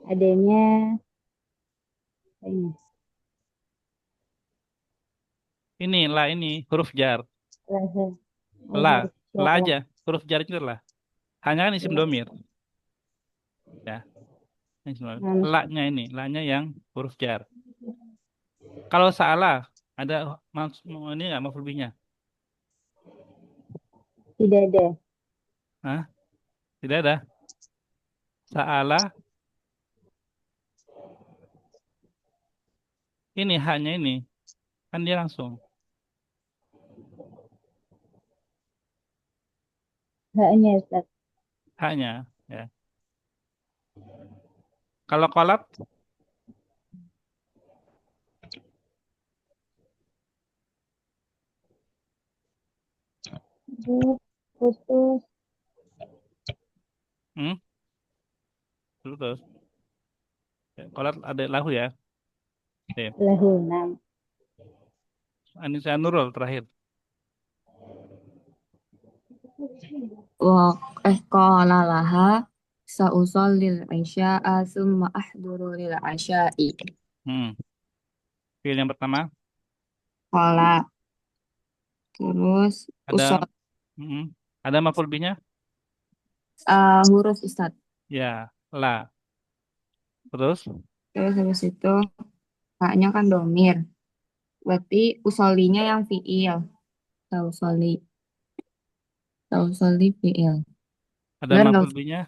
adanya ini Ini lah ini huruf jar. laha La, huruf la jar aja. Huruf jar itu lah. Hanya kan isim ya. domir. Ya. Isim domir. La-nya ini, la-nya yang huruf jar. Kalau salah ada ini nggak maf'ul bihnya? tidak ada Hah? Tidak ada. Salah ini haknya ini kan dia langsung. haknya Ustaz Haknya ya. Kalau kolab putus terus. Kolab ada lahu ya. Oke. lahu nam Anissa Nurul terakhir. qala laha sa'usallil isya'a summa ahduru lil asya'i. Fiil yang pertama Qala. Terus ada ada maf'ul bihnya? Huruf Ustaz. Ya, la. Terus habis itu haknya kan domir. Berarti usolinya yang fiil. Tausoli fiil. ada Benar maf'ul bihnya?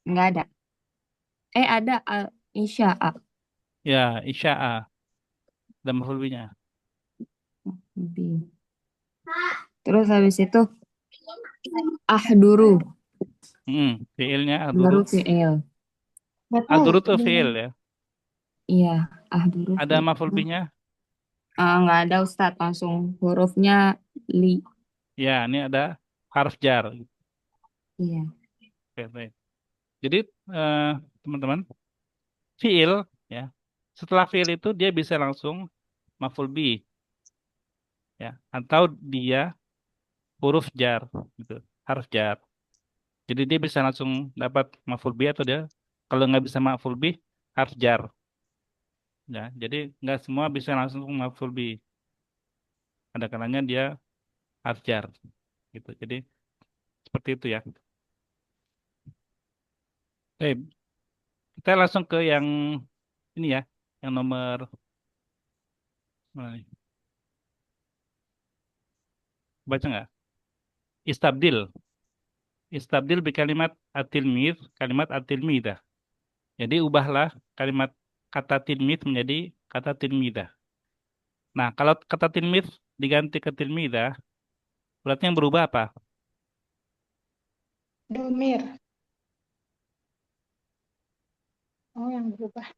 Nggak ada. Ada isya'a. Ya, isya'a. Ada maf'ul bihnya. Terus habis itu ahduru. Fiilnya ahduru. Baru fiil. Ahduru tuh fiil ya. Iya, ahduru. Ada maf'ul bihnya? Nggak ada Ustadz, langsung hurufnya li. Ya, ini ada harf jar. Iya. Oke, baik. Jadi teman-teman, fiil ya. Setelah fiil itu dia bisa langsung maf'ul bih. Ya, atau dia huruf jar gitu, harf jar. Jadi dia bisa langsung dapat maf'ul bih atau dia kalau nggak bisa maf'ul bih harf jar. Ya, jadi nggak semua bisa langsung maf'ul bih. Ada kalanya dia harf jar gitu. Jadi seperti itu ya. Baik. Kita langsung ke yang ini ya, yang nomor mana nih? Baca nggak? Istabdil. Istabdil kalimat atilmid, kalimat atilmidah. Jadi ubahlah kalimat kata tilmid menjadi kata tilmidah. Nah, kalau kata tilmid diganti ke tilmidah, berarti yang berubah apa? Domir. Oh, yang berubah.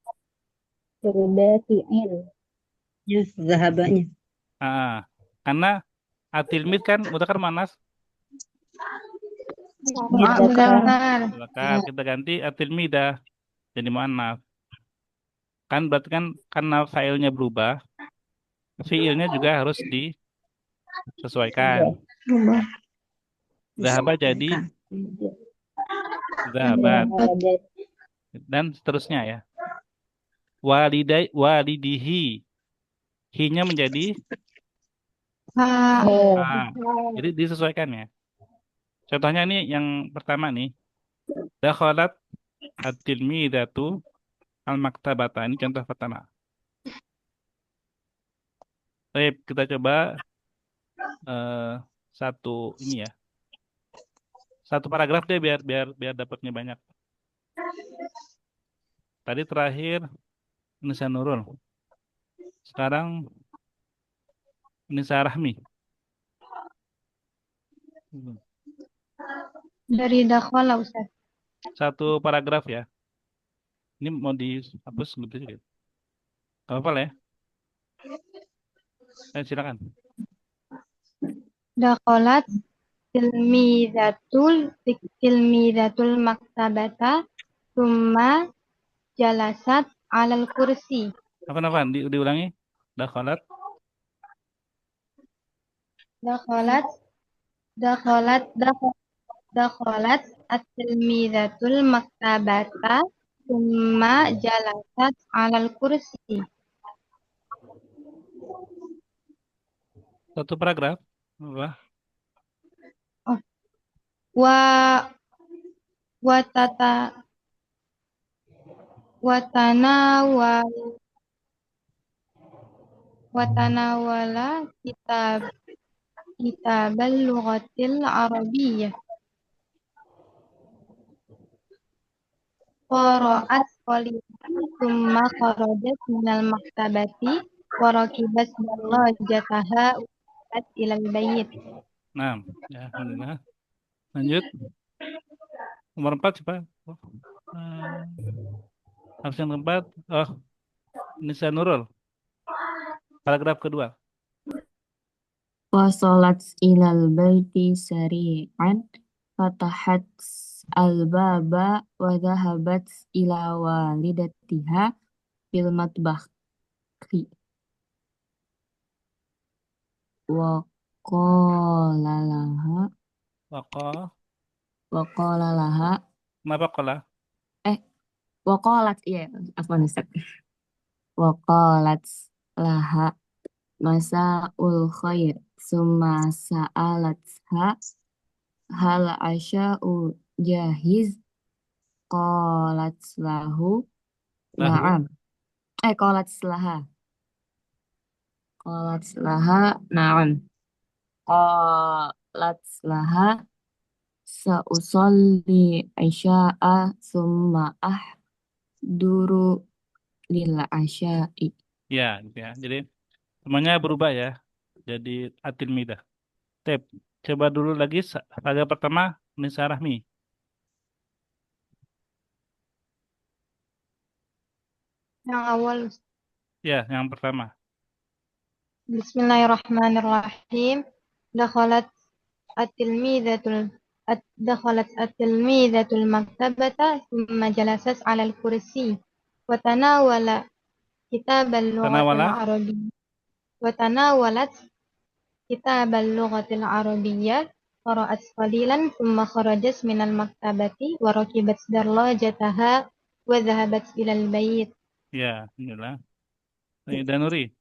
Berubah fi'il. Yes, zahabanya. Ah, karena atilmid kan mudzakkar muannas, Mudzakkar. mudzakkar. Kita ganti atilmidah jadi muannas. Kan berarti kan karena failnya berubah, fiilnya juga harus disesuaikan. Berubah. Zahaba jadi zahabat Zahabat. dan seterusnya ya. Walidihi. Hi-nya menjadi Ha. A. Jadi disesuaikan ya. Contohnya ini yang pertama nih. Dakhalat at-tilmidatu al-maktabata. Ini contoh pertama. Baik, kita coba satu ini ya. Satu paragraf deh biar dapatnya banyak. Tadi terakhir Nisa Nurul. Sekarang Nisa Rahmi. Dari dakhala Ustaz. Satu paragraf ya. Ini mau dihapus gitu juga. Gak apa-apa lah ya. Silakan. Dakhalat tilmidatul maktabata thumma jalasat alal kursi. Apa diulangi? Dakhalat dakhalat at-tilmidatul maktabata thumma jalasat alal kursi. satu paragraf. Apa? Wa watata watanawal watanawala kitabal lughatil arabiyyah. Qara'at qalilan thumma kharajat minal maktabati wa rakibat dallajataha ilal bayt. Nah, ya, alhamdulillah. Lanjut. Nomor 4 siapa? Harus yang keempat. Oh, Nisa Nurul. Paragraf kedua. Wasolat ilal baiti sari'an fatahat al-baba wa dhahabat ila walidatiha fil matbakhi wa qala laha Kenapa qala? wa qalat Ustaz. Wa qalat laha masa'ul khair summa sa'alatha hal asya'u jahiz qalat lahu na'am qalat laha na'am qalat laha sa'usalli isya'a summa ahduru lil asya'i. Ya, gitu ya. Jadi semuanya berubah ya. Jadi atilmidah. Tep. Coba dulu lagi paragraf pertama Nisa Rahmi. Yang awal. Ya, yang pertama. Bismillahirrahmanirrahim. Dakhalat at-tilmidatul maktabata thumma jalasat 'alal kursi wa tanawalat kitabal lughatil arabiyyah qara'at qalilan thumma kharajat minal maktabati wa rakibat darajataha wa dhahabat ilal bayt. Ya, inilah. Danuri.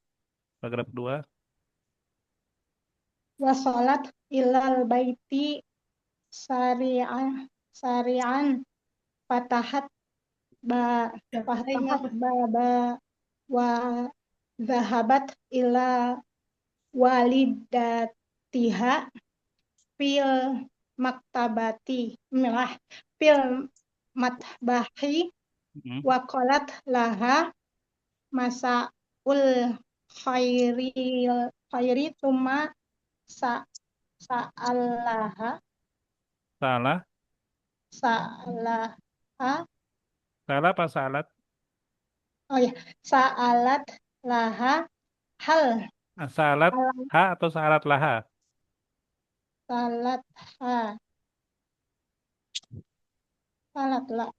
Paragraf 2. Wasolat ilal baiti sari'an fatahat ba Fatahat baba wa zahabat ila walidatiha fil maktabati fil matbahi Mm. wa qalat laha masaul khairi tuma sa'alaha Salah. sa'alaha Salah apa salat? oh ya sa'alat laha hal Salat hal ha atau salat laha? salat ha salat la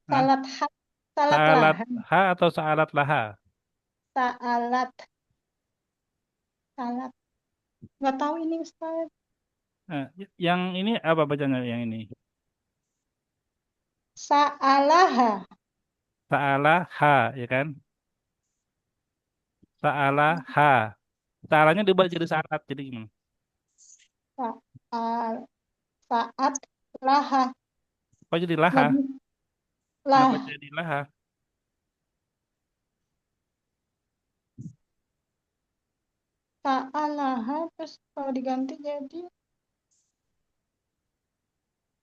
Hah? salat ha salat Salat laha ha atau salat laha? sa'alat salat nggak tahu ini Ustaz. Yang ini apa bacanya yang ini? Sa'alaha Salah ha, ya kan? Salah ha. Salahnya dibaca jadi salat, jadi gimana? sa'al saat laha Kok jadi laha? jadi Kenapa lah jadi laha? sa'alaha terus kalau diganti jadi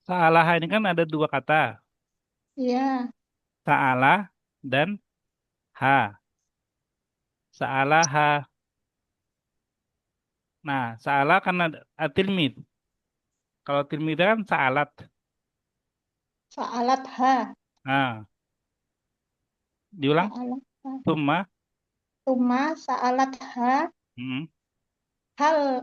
Salah ini kan ada dua kata. ya Salah dan ha. Salah ha. Nah, salah karena tilmid. Kalau tilmid kan salat. sa'alat ha Nah, diulang. sa'alat ha Summa. tuma sa'alat ha Hmm. hal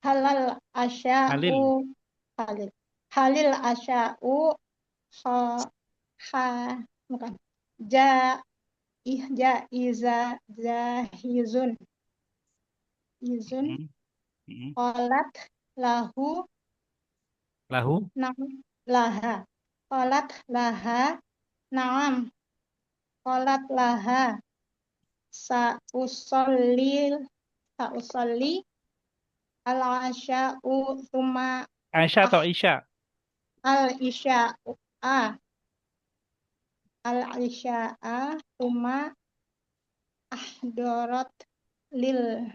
halal asya'u Halil. halil halil asya'u ha ha bukan ja iza jahizun izun Hmm. Hmm. qalat lahu Lahu. nam laha qalat laha na'am qalat laha sa'usolli al asya'u thumma Aisyah atau ah Isya? al isya'u al isya'a thumma ahdarat lil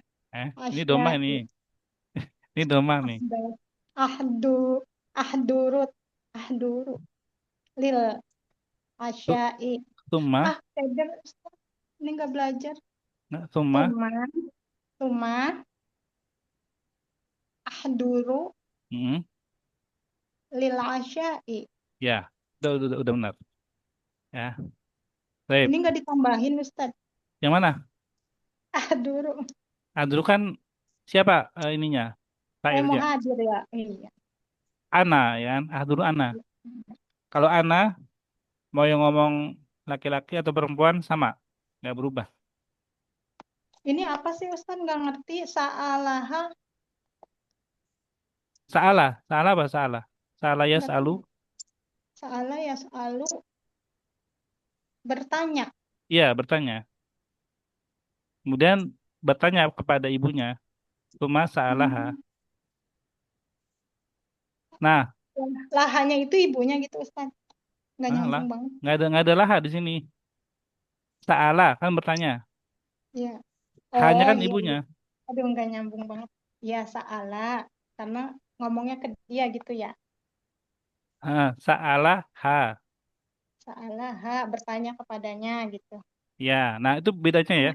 Ini doma ini. asya'i Ini doma nih. ahdu ahdurut ahduru lil Tu- asya'i Summa. Pedar ini nggak belajar Nah, summa. tuma ahduru Hmm. lil asya'i Ya, udah benar. Ya, baik. ini nggak ditambahin Ustaz Yang mana? ahduru Dulu kan siapa ininya? saya mau Failnya. hadir ya iya Ana, ya kan? Dulu Ana. Kalau Ana mau yang ngomong laki-laki atau perempuan sama, nggak berubah. ini apa sih Ustaz nggak ngerti sa'alaha Salah, salah apa salah? Salah ya nggak tahu selalu. sa'ala ya selalu bertanya Iya, bertanya. Kemudian bertanya kepada ibunya, cuma salah. Hmm. Nah, lahanya itu ibunya gitu Ustaz nggak nyambung banget nggak ada laha di sini. Salah kan bertanya. ya Hanya oh kan iya ibunya. aduh nggak nyambung banget ya sa'ala karena ngomongnya ke dia gitu ya Salah ha. sa'alaha bertanya kepadanya gitu Ya, nah itu bedanya ya.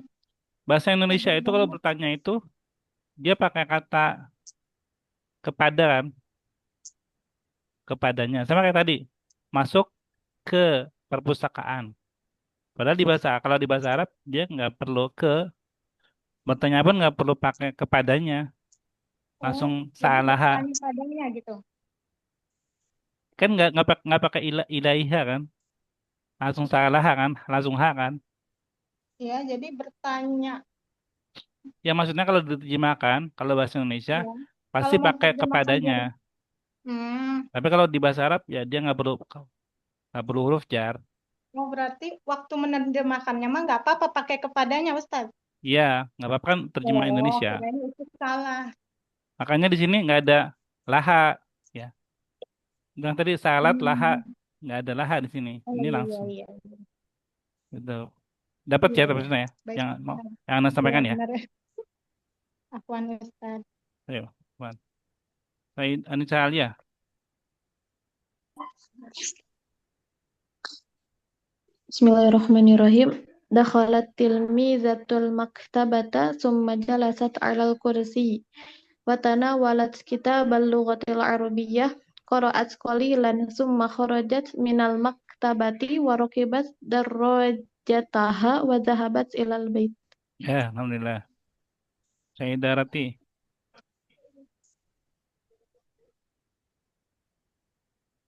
Bahasa Indonesia Hebat itu kalau banget. bertanya itu dia pakai kata kepada kan, kepadanya. Sama kayak tadi, masuk ke perpustakaan. Padahal kalau di bahasa Arab dia nggak perlu ke bertanya pun nggak perlu pakai kepadanya, langsung jadi salah. bertanya padanya gitu Kan nggak pakai ilaiha kan, langsung salah kan, langsung ha kan. ya jadi bertanya Ya maksudnya kalau diterjemahkan, kalau bahasa Indonesia ya pasti kalau mau pakai terjemahkan kepadanya. jadi Tapi kalau di bahasa Arab ya dia nggak perlu huruf jar. oh berarti waktu menerjemahkannya mah nggak apa-apa pakai kepadanya Ustaz Iya, nggak apa-apa kan terjemah Indonesia. kirain itu salah Makanya di sini nggak ada laha, ya. Yang tadi salat laha, nggak ada laha di sini. Oh Ini iya langsung. iya. Gitu. Dapat Iya ya iya. maksudnya ya? Baik. Yang mau Benar. yang Anda Iya sampaikan ya? benar. Afwan Ustaz. Ayo, Wan. Said Anissa Alia. Bismillahirrahmanirrahim. Dakhalat tilmizatul maktabata summa jalasat 'alal kursi wa tanawalat kitabal lughatil arabiyyah qara'at qalilan summa kharajat minal maktabati wa rakibat darajataha wa dhahabat ilal bait. Ya, alhamdulillah. Sayyidah Rati.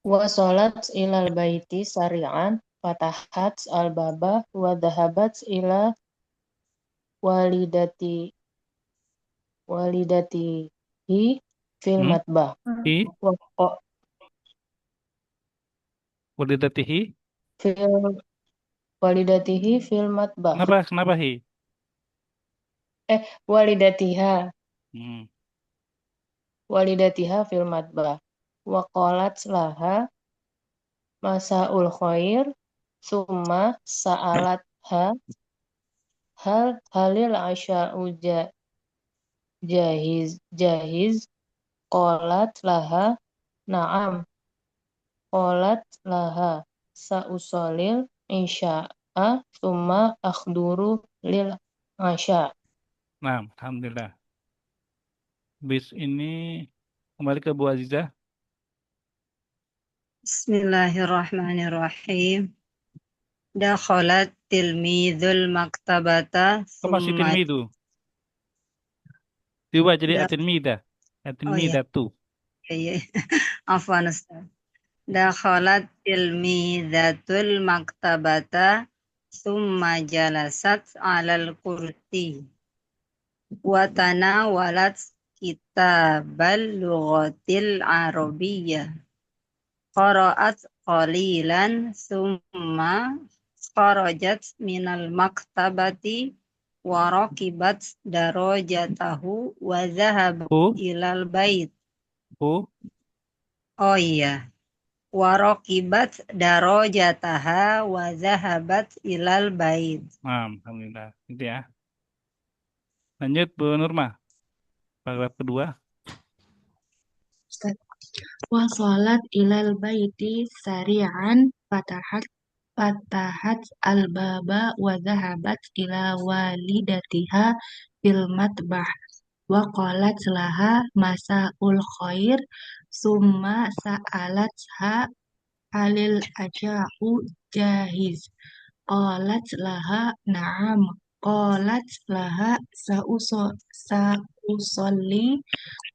Wasolat ilal baiti sari'an fatahat al-baba wa dhahabat ila walidati walidatihi fil Hmm? matbah Hi, wa qa- walidatihi. fil walidatihi fil matbah Kenapa hi? walidatiha Hmm. walidatiha fil matbah wa qalat laha masaul khair summa sa'alatha halil asya'u jahiz qalat laha na'am qalat laha sa'usolil isya'a summa akhduru lil asya. Nah, alhamdulillah. Bis ini kembali ke Bu Azizah. Bismillahirrahmanirrahim. Dakhalat tilmidul maktabata Kok masih summa tilmidu? Diubah jadi dak atilmida. oh ya, Atilmidatu. iya. Afwan Ustaz. Dakhalat tilmidatul maktabata summa jalasat 'alal kursi wa tanawalat kitabal lughatil arabiyyah qara'at qalilan summa kharajat minal maktabati wa rakibat darajatahu wa zahabat Hu, ilal bait. hu. Oh iya. Wa rakibat darajataha wa zahabat ilal bait. Nah, alhamdulillah. Gitu ya. Lanjut Bu Nurma. Paragraf kedua. Ustaz. Wasolat ilal baiti sari'an fatahat al-baba wa dhahabat ila walidatiha fil matbah wa qalat laha masaul khair summa sa'alatha halil aja'u jahiz qalat laha na'am qalat laha sa'usolli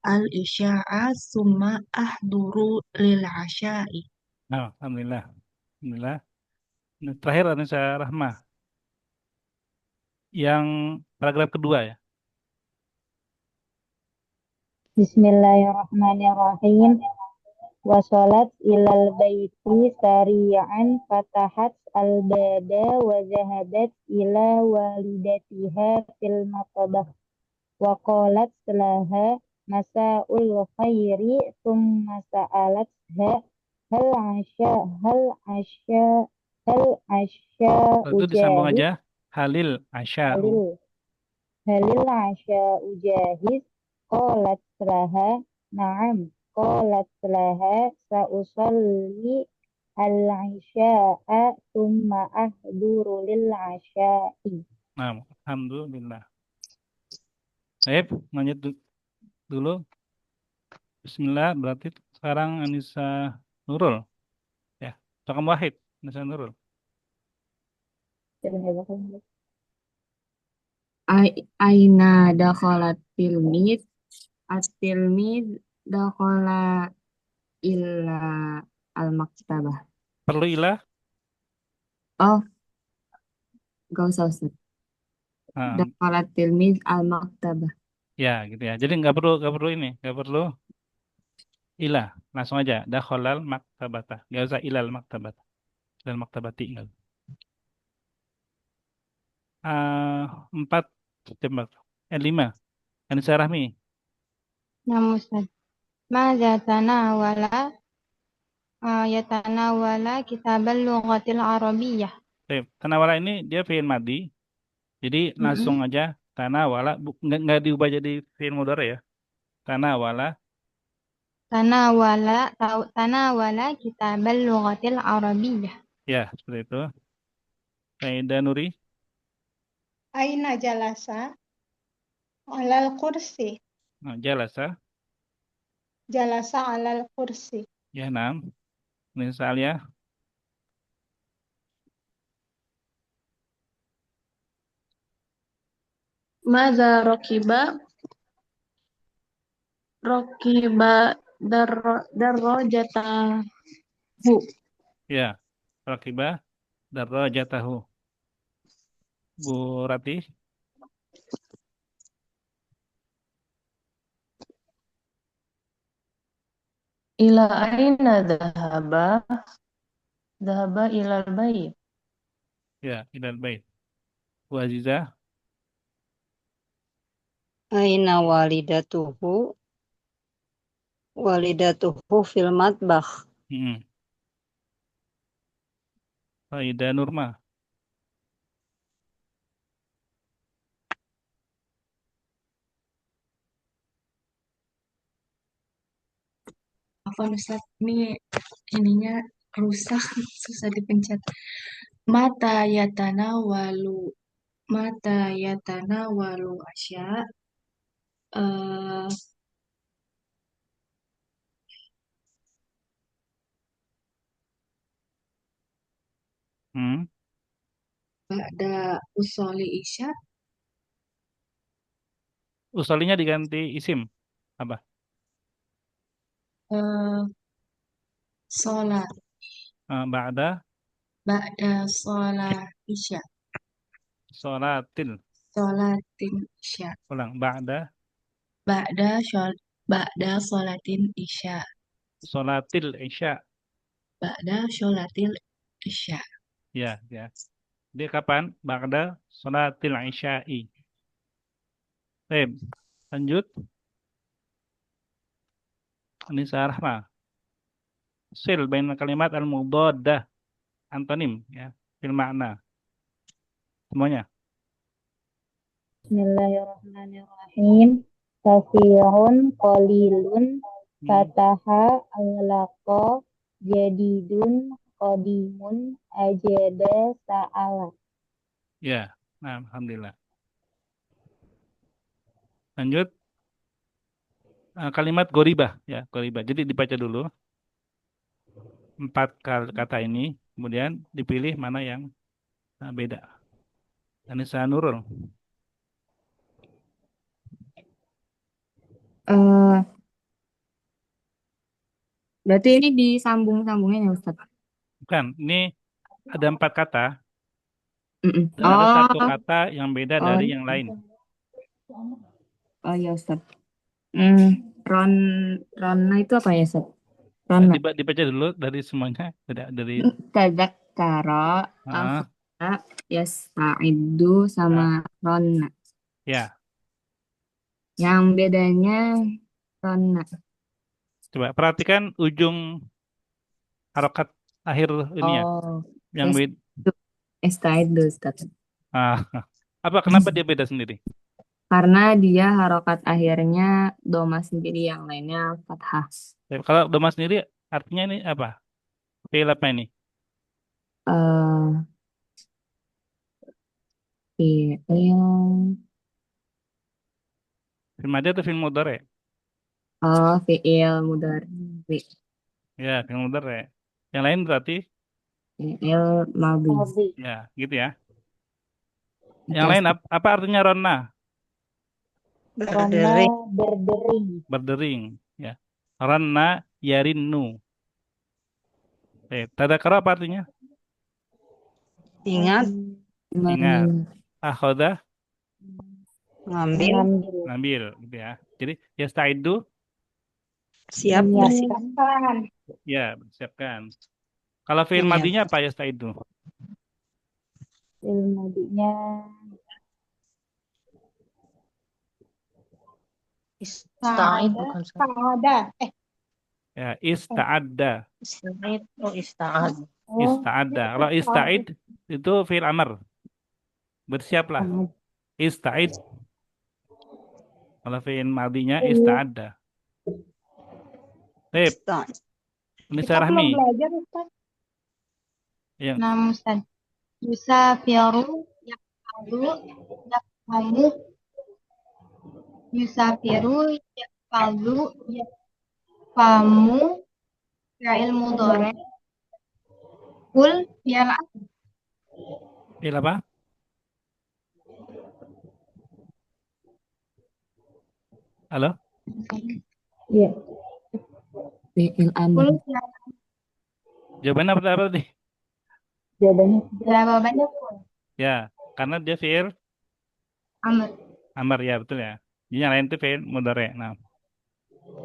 al-isya'a summa ahduru lil asya'i. Nah, alhamdulillah. Alhamdulillah. Nah, terakhir Anissa Rahmah. Yang paragraf kedua ya. Bismillahirrahmanirrahim. Wasolat ilal baiti sari'an fatahat al-baba wa zahabat ila walidatiha fil matbah wa qalat laha masaul khairi thumma sa'alatha hal asya hal asya hal asya Kalau itu disambung ujahid aja. Halil asya'u. halil asya ujahid qalat laha na'am qalat laha sa'usalli al-isya'a thumma ahduru lil asya'i. Nah, alhamdulillah. Baik, lanjut dulu. Bismillah, berarti sekarang Anissa Nurul. Ya, Tokam Wahid, Anissa Nurul. Aina dakhalat tilmid at-tilmid dakhala illa al-maktabah. Perlu ilah? Oh, gak usah Ustaz. Nah, Dakhalat tilmid al-maktabah. ya, gitu ya. Jadi nggak perlu ini, nggak perlu ilah. Langsung aja. Dakhalal maktabata. Nggak usah ilal maktabata. Ilal maktabati. Nggak. Empat, tembak. Lima. Anissa Rahmi. Namun Ustaz. Maza tanawala yatanawala kitabal lughatil arabiyyah. Baik, tanawala ini dia fi'il madhi. Jadi langsung aja tanawala, nggak diubah jadi fi'il mudhari ya. Tanawala, Tanawala kitabal lughatil arabiyyah. ya seperti itu. Faidah Nuri, Aina jalasa alal kursi. nah, jalasa, Jalasa alal kursi. ya nam. Misalnya, Madza rakiba darajatahu. ya, rakibah darajatahu. Bu Rati, Ila aina dhahaba? Dhahaba ilal bait. ya, ilal bait. Bu Aziza, Aina walidatuhu fil matbakh. Faidah Nurma, Afwan Ustaz, ini ininya rusak, susah dipencet. Mata yatanawalu asya. Ba'da usoli isya. usolinya diganti isim apa? Sholat. Ba'da Sholat isya. sholatin. Sholatin isya. Ulang, ba'da Sholatin isya. sholatil isya. Ba'da sholatil isya. Ya, ya. Dia kapan? Ba'da sholatil isya'i. Baik, lanjut. Ini Rahma. Sil baina kalimat al-mudaddah. Antonim ya, fil makna. Semuanya. Bismillahirrahmanirrahim. Katsirun qalilun fataha aghlaqa jadidun qadimun ajada sa'ala. Ya, nah, alhamdulillah. Lanjut. Kalimat goribah ya, goribah. Jadi dibaca dulu 4 kata ini, kemudian dipilih mana yang beda. Anissa Nurul. Berarti ini disambung-sambungin ya Ustaz? Bukan, ini ada 4 kata. Dan Oh. ada satu kata yang beda dari yang lain. Oh ya Ustaz. Ronna itu apa ya Ustaz? Ronna. Dibaca dulu dari semuanya. Dari Tadzakkara, akhara, yasta'iddu sama ronna. Ya. Yang bedanya ronna. Coba perhatikan ujung harokat akhir ini ya. Yang beda. Yasta'iddu Ustaz. Apa kenapa dia beda sendiri? Karena dia harokat akhirnya doma sendiri, yang lainnya fathah. Kalau doma sendiri artinya ini apa? Fi'il apa ini? Fi'il madhi atau fi'il mudhari? Fi'il mudhari. Ya, fi'il mudhari. Yang lain berarti? Fi'il madhi. Ya, gitu ya. Yang lain apa artinya ronna? Berdering. Ya. Ranna yarinnu. Tadakara apa artinya? Ingat. Akhoda? Ngambil. Gitu ya. Jadi yasta'iddu? Siap, bersiap. Ya, bersiapkan. Kalau fi'il madinya apa yasta'iddu? Fi'il madinya Ista'id bukan Sa'ada. Ya, ista'adda. Ista'id. Oh, ista'ad. Ista'adda. Kalau ista'id itu fi'il amr. Bersiaplah. Ista'id. Kalau fi'il madinya ista'adda. Sip. Ini Kita belum Rahmi. belajar, Ustaz. Ya. Nah, Ustaz. Yusafiru, yakfalu, yakfalu, yusafiru, yakfalu, yakfamu, fi'il mudhari, kul, fi'il Fi'il apa? Halo? Iya. Fi'il amr. kul, fi'il Jawabannya apa tadi? jawabannya kul, Ya, karena dia fi'il amr. amr, ya betul ya. Jadi yang lain itu fi'il mudhari. Nah,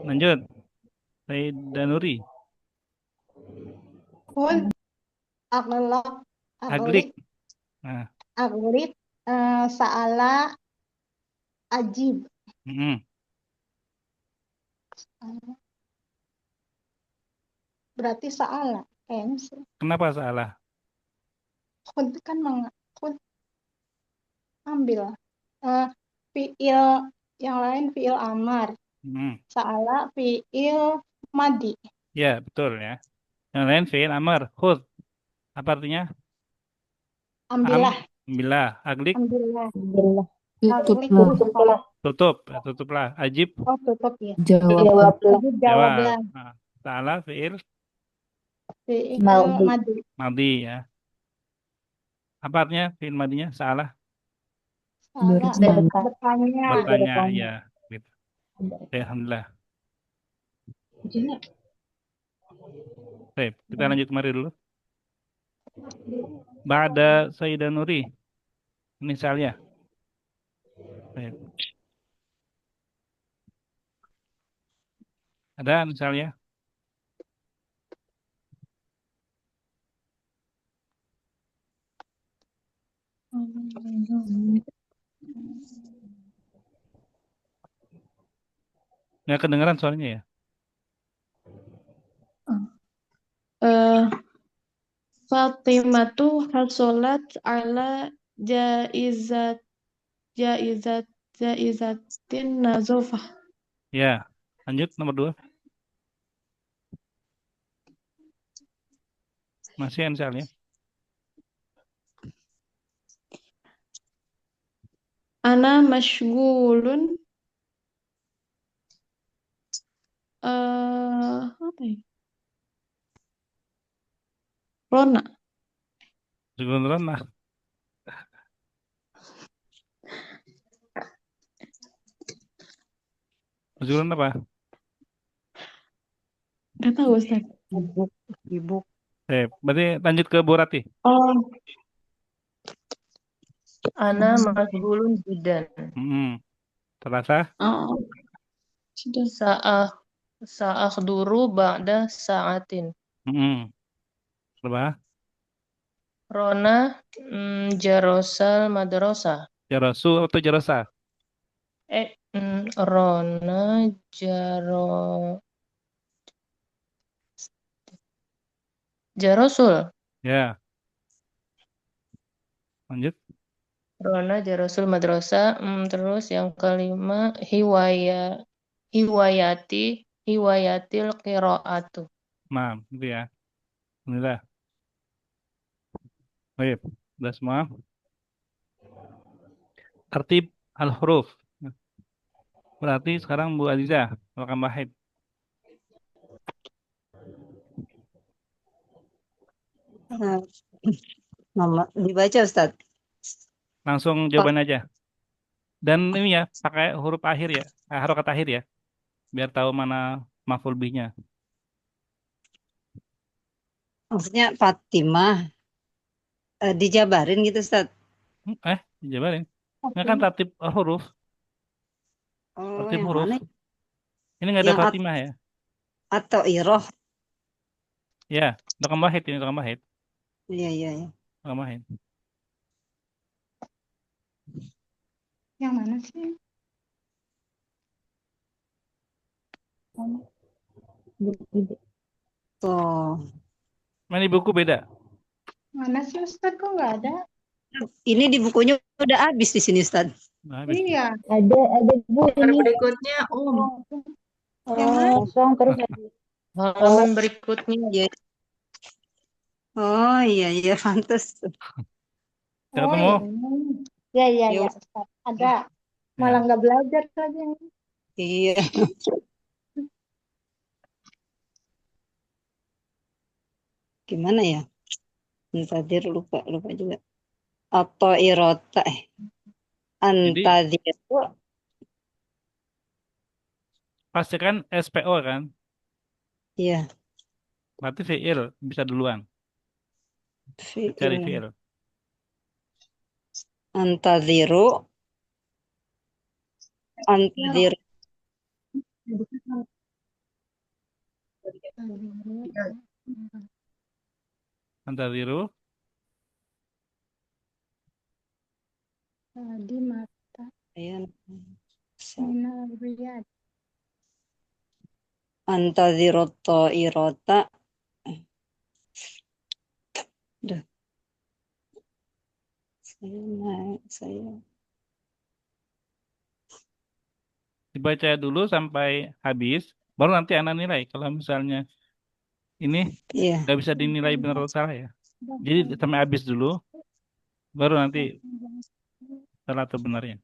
lanjut. Said Danuri. Kun, aglak, Aglik. aglik, Nah, aglik, sa'ala, ajib. Berarti sa'ala. Kayaknya sih. Kenapa salah? Kun kan kun ambil. Fi'il yang lain fi'il amar. Sa'ala fi'il madi. Ya, betul ya. Yang lain fi'il amr. Khudh. Apa artinya? Ambillah. Ambillah. Aglik. Ambillah. Tutuplah. Tutuplah. Tutup. Tutuplah. Ajib. Oh, tutup ya. Jawablah. Jawablah. Nah, salah fi'il Fi'il Madi. madi. madi ya. Apa artinya fi'il madinya? Salah. Salah. Bertanya. Bertanya. Bertanya, ya. Gitu. Ya, alhamdulillah. Baik, kita lanjut kemari dulu. Ba'da Sayyidah Nuri. Ini Salia. Baik. Ada misalnya? Nggak kedengeran suaranya ya? Fatimatu hasolat ala jaizatin nazofah. Ya, lanjut nomor 2. Masih misalnya? Ana masyghulun apa ya? Rona. Rona. Masyghulun apa? Gak tahu, Ustaz. Sibuk. Berarti lanjut ke Bu Rati. Oh. Ana masyghulun jiddan. Terasa? Oh. Sa'akhduru ba'da sa'atin. Berapa? Rona jarosal madrasah. Jarosu atau jarosa? Rona jarosul. Ya. Lanjut. Rona jarosul madrasah. Terus yang kelima hiwayatil qiraatu. Nah, gitu ya. Alhamdulillah. Baik, sudah semua. Tertib al-huruf. Berarti sekarang Bu Aziza, welcome Wahid. Dibaca Ustaz. Langsung jawaban aja. Dan ini ya, pakai huruf akhir ya, harokat akhir ya. Biar tahu mana maf'ul bihnya. Maksudnya Fatimah dijabarin gitu Ustaz. Dijabarin. Ini kan tertib huruf. Tertib huruf. Ini nggak ada Fatimah ya. Atau iroh. Ya, Dokam Wahid ini, Dokam Wahid. Iya. Dokam Wahid. Yang mana sih? Ibu. Tuh. Mana di buku beda? Mana sih Ustaz kok nggak ada? Ini di bukunya udah habis di sini, Ustaz. Nah, habis. Iya. Ada Bu ini. Berikutnya Yang mana? Kosong terus habis. Halaman berikutnya. Iya. Oh iya iya pantas. Sudah Oh ketemu? iya. Ya Ya, Ustaz. Ada. Ya. Malah nggak belajar lagi. iya. Gimana ya? Antadir lupa juga. Atau irota Jadi antadiru pasti kan SPO kan? iya Berarti fiil bisa duluan. Cari fiil fiil. antadiru antadiru Antadiru. Di mata ya minal riyad. antadiru to irota Duh. Saya Dibaca dulu sampai habis. Baru nanti anak nilai. Kalau misalnya ini iya nggak bisa dinilai benar atau salah ya. Jadi sampai habis dulu. Baru nanti salah atau benarnya.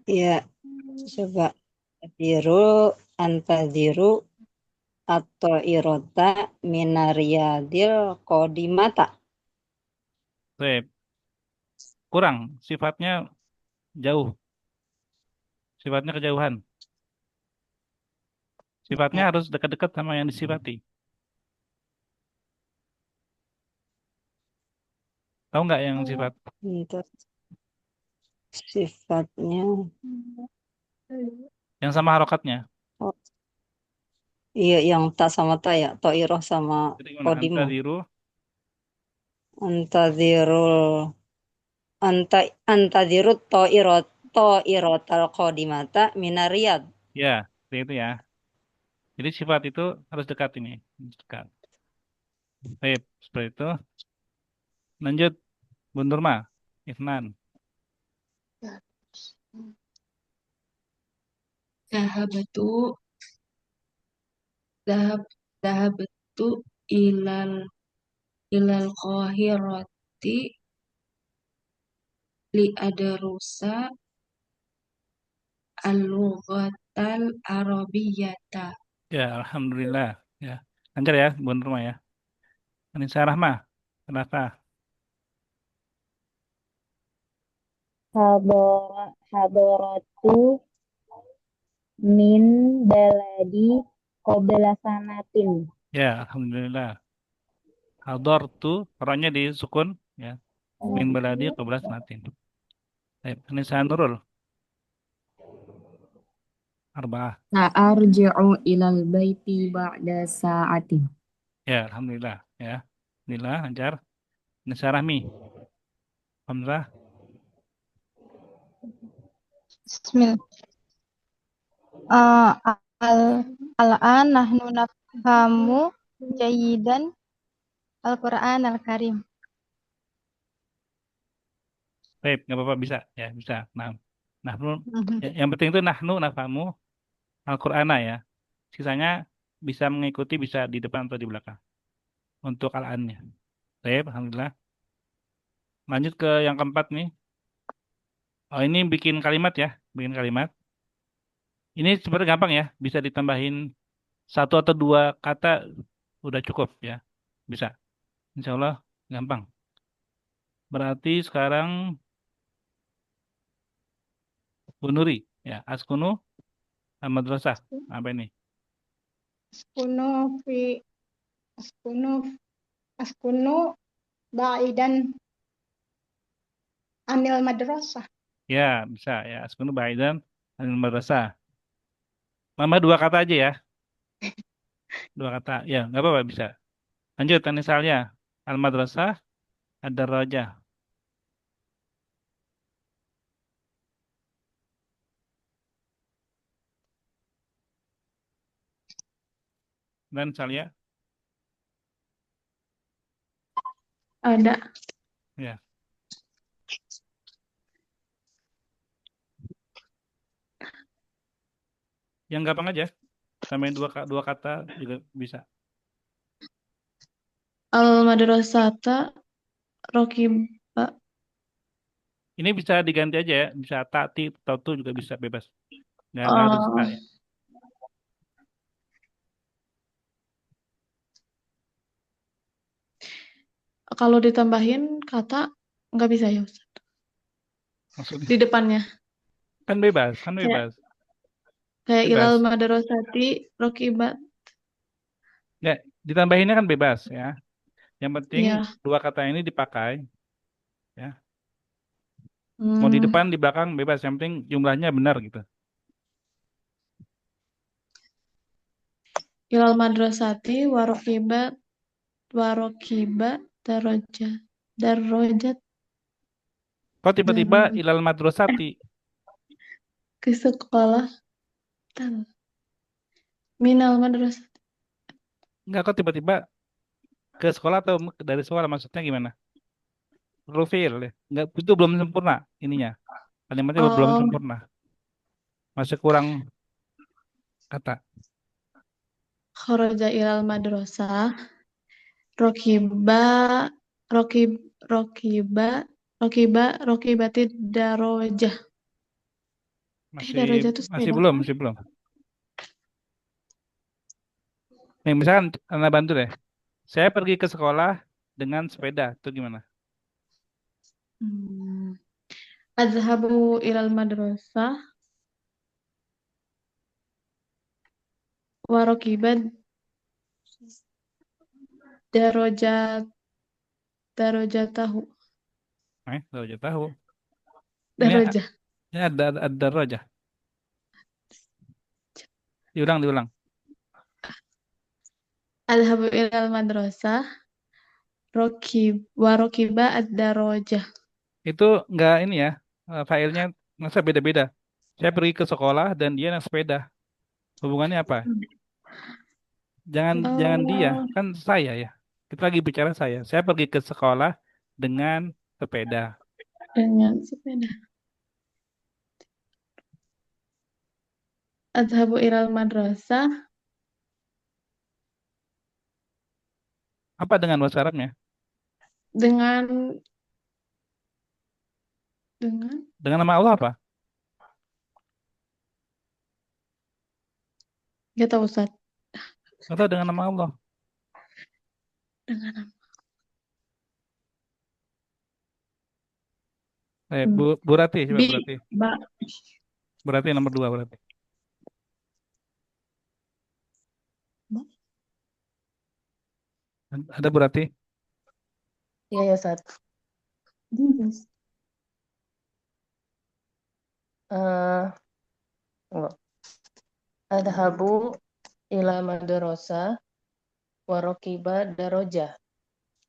iya coba antadiru atau irota minariadil kodimata Sip. Kurang. Sifatnya jauh. Sifatnya kejauhan. Sifatnya harus dekat-dekat sama yang disifati. Tahu nggak yang sifat? untuk sifatnya Yang sama harokatnya. oh, iya yang tak sama ta ya toiroh sama Jadi gimana? kodimo Antadiru. antadirul antadirut toirotal kodimata minariyad Ya, seperti itu ya. Jadi sifat itu harus dekat ini. Dekat. Baik, seperti itu. Lanjut, Bu Nurma. Ifnan. Zahabatu zahab zahabatu ilal ilal qahirati li adrusa al-lughatal arabiyyata. Ya, Alhamdulillah. Ya, lancar ya, Bu Nurma ya. Anissa Rahma. Kenapa? Hadaratu min baladi qabla sanatin. Ya, Alhamdulillah. Hadar tu, orangnya di sukun. Ya, min baladi qabla sanatin. Baik, Anissa Nurul. Arba'ah. Sa'arji'u ilal baiti ba'da sa'atin. Ya, Alhamdulillah. Ya, Alhamdulillah, lancar. Anissa Rahmi. Alhamdulillah. Bismillah. Al-an nahnu nafhamu jayidan Al-Quran Al-Karim. Baik, nggak apa-apa, bisa. Ya, bisa. Nah, yang penting itu nahnu, nafamu, Al-Qur'ana ya. Sisanya bisa mengikuti, bisa di depan atau di belakang. Untuk al-annya. Baik, Alhamdulillah. Lanjut ke yang keempat nih. Oh, ini bikin kalimat ya. Bikin kalimat. Ini sebenarnya gampang ya. Bisa ditambahin satu atau dua kata udah cukup ya. Bisa. Insya Allah gampang. Berarti sekarang Bu Nuri. Ya, askunu madrasah. Apa ini? Askunu fi askunu askunu ba'idan anil madrasah. Ya, bisa ya. Askunu baidan anil madrasah. Mama dua kata aja ya. Dua kata. Ya, nggak apa-apa bisa. Lanjut, misalnya. Al-madrasah ada raja. Dan Salia, Ada. ya. Yang gampang aja. Tambahin dua kata juga bisa. Al-madrasata rokiba. Ini bisa diganti aja ya. Bisa tati, tatu juga bisa bebas. Nggak harus ta ya. Kalau ditambahin kata nggak bisa ya Ustaz. Maksudnya Di depannya. kan bebas, kan Kayak bebas. kayak Bebas. ilal madrasati rokibat. Nggak, ditambahinnya kan bebas ya. Yang penting Iya. dua kata ini dipakai ya. Mau di depan, di belakang bebas. Yang penting jumlahnya benar gitu. Ilal madrasati warokiba darojat Kok tiba-tiba darojat ilal madrasati? ke sekolah minal madrasati. Enggak, kok tiba-tiba ke sekolah atau dari sekolah, maksudnya gimana? Perlu fiil ya. Enggak, itu belum sempurna ininya. Kalimatnya belum Oh, sempurna. Masih kurang kata. kharaja ilal madrasah rokiba rokib rokiba rokibati darojah. Darojah itu Masih sepeda belum, kan? masih belum. Nih, misalkan Anda bantu deh. Saya pergi ke sekolah dengan sepeda. Itu gimana? Azhabu ilal madrasah warokiba darojat darojatahu Darajah tahu. darojah. Ini ada darajah. Diulang. Azhabu ilal madrasah warokiba ad-darojah. Itu enggak ini ya. Failnya masa beda-beda. Saya pergi ke sekolah dan dia naik sepeda. Hubungannya apa? Jangan dia, Oh, kan saya ya. Kita lagi bicara saya. Saya pergi ke sekolah dengan sepeda. dengan sepeda. Azhabu ilal madrasah Apa dengan bahasa Arabnya? dengan Dengan nama Allah apa? gak tahu Ustaz. Atau dengan nama Allah? Dengan Bu Rati, coba Bu Rati. ba Bu Rati nomor 2 berarti. Ada Bu Rati? Iya ya Ustaz. Enggak. Adhabu ila madrasah warokiba darojah.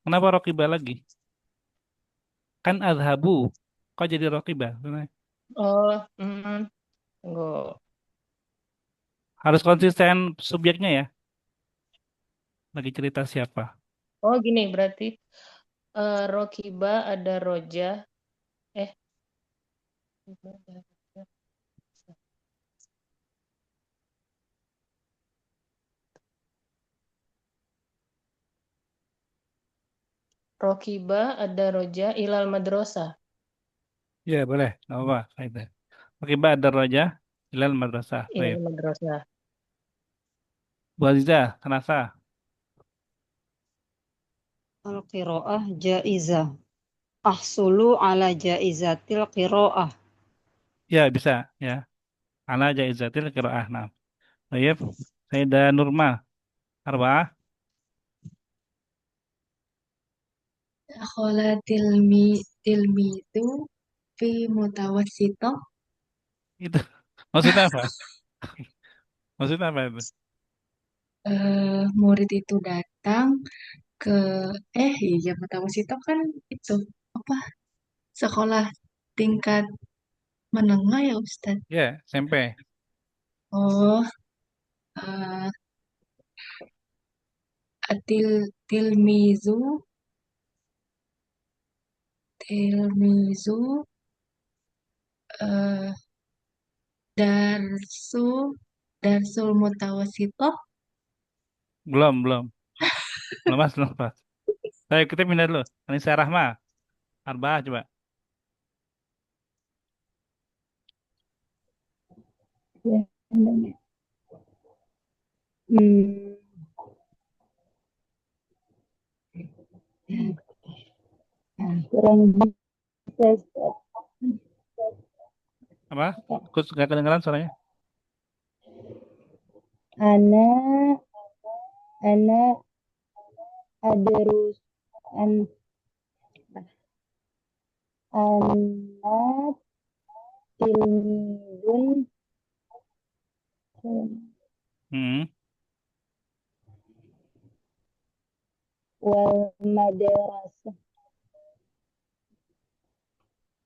Kenapa Rokiba lagi? Kan Azhabu. Kok jadi Rokiba? Oh, enggak. Harus konsisten subjeknya ya. Lagi cerita siapa? Oh gini berarti rokiba ada roja. Eh. Rokiba ada roja ilal madrasah. Ya boleh. Nggak apa. Itu. Rokiba ada Raja. Ilal Madrasah. Baik. Ilal madrasah. Bu Aziza, kenapa? Al-qiraah jaizah. Ahsulu ala jaizatil qiraah. Ya bisa ya. Ala jaizatil qiraah. Nah. Baik. Sayyidah Nurma. Arba'ah. Dakhala tilmidu fi mutawassithah. Itu maksudnya apa? Maksudnya apa itu? Murid itu datang ke iya mutawassithah kan itu apa? Sekolah tingkat menengah ya Ustaz. Ya, SMP. Oh, eh, atil tilmizu tilmizu eh darsu darsul mutawasitoh. Belum, belum. Lemas, lemas. Ayo kita pindah dulu. Anissa Rahma. Arba'ah coba. Ya, benar. Hmm, kurang bisa, Ustaz. Apa? Kok nggak kedengeran suaranya? Ana adrus an ana tilmizun Hmm. wal madrasah.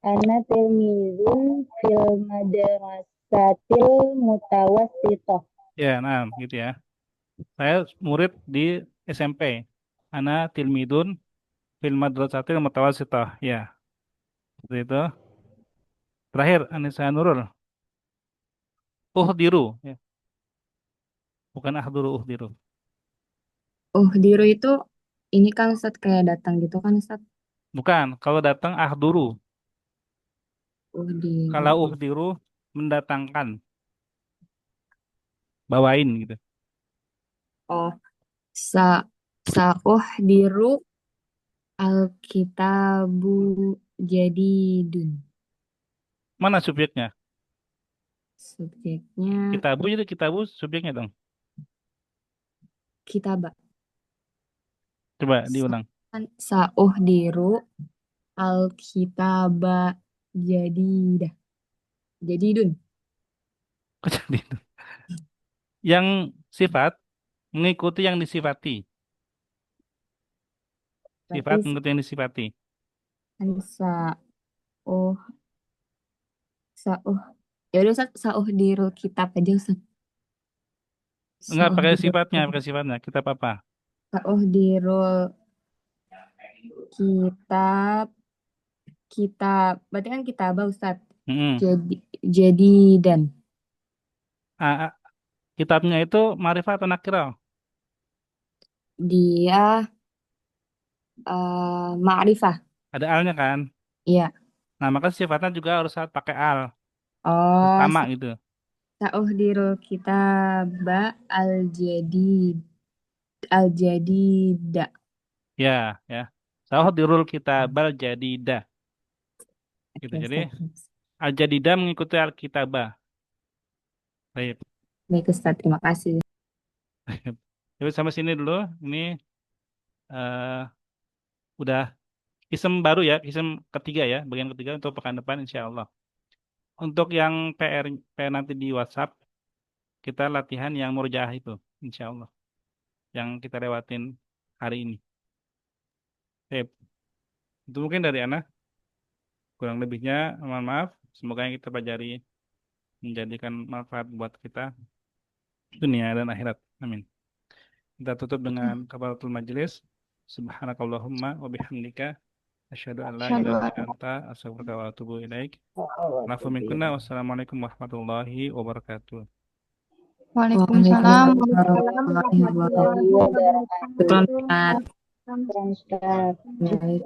Ana tilmizun fil madrasatil mutawassithah. Ya, nah, gitu ya. Saya murid di SMP. Ana tilmidun fil madrasatil mutawassithah. Ya, seperti itu. Terakhir, Anissa Nurul. Uhdiru. Ya. Bukan ahduru, uhdiru. Diru itu ini kan Ustaz kayak datang gitu kan Ustaz. Bukan, kalau datang ahduru. Diru. Kalau uhdiru, mendatangkan. Bawain gitu. Oh, diru alkitabu jadidun. Mana subjeknya? Subjeknya Kitabu, jadi kitabu subjeknya dong. kitaba. Coba diulang. Diru alkitaba jadidah. Jadidun. Kok jadi itu? Yang sifat mengikuti yang disifati. Sifat Berarti mengikuti yang disifati. kan oh ya udah Ustaz, diru kitab aja Ustaz. Enggak pakai Diru sifatnya, pakai sifatnya. Kitab apa? diru kitab berarti kan kitab Ustaz. Mm-mm. Jadi dan Ah, ah, kitabnya itu ma'rifah atau nakirah? dia ma'rifah. Ada alnya kan? Iya. Nah, maka sifatnya juga harus pakai al. Oh, Sama gitu. diru kitab al-jadida. Ya, ya. Sahdirul kitabal jadidah. Gitu. Oke, Jadi Ustaz. al-jadidah mengikuti al-kitabah. Baik. Baik Ustaz, terima kasih. Jadi sampai sini dulu. Ini udah isem baru ya, isem ketiga ya, bagian ketiga untuk pekan depan insya Allah. Untuk yang PR nanti di WhatsApp, kita latihan yang murjaah itu, insya Allah. Yang kita lewatin hari ini. Oke, itu mungkin dari Ana. Kurang lebihnya, mohon maaf. Semoga yang kita pelajari menjadikan manfaat buat kita dunia dan akhirat. Amin. Kita tutup dengan kafaratul majelis. Subhanakallahumma wa bihamdika asyhadu an la Asyhadu ilaha an illa anta astaghfiruka wa atubu ilaik. Afu minkunna. Wassalamualaikum warahmatullahi wabarakatuh. Waalaikumsalam Warahmatullahi warahmatullahi wabarakatuh. wabarakatuh. Ustaz. Kurang, Ustaz. Baik.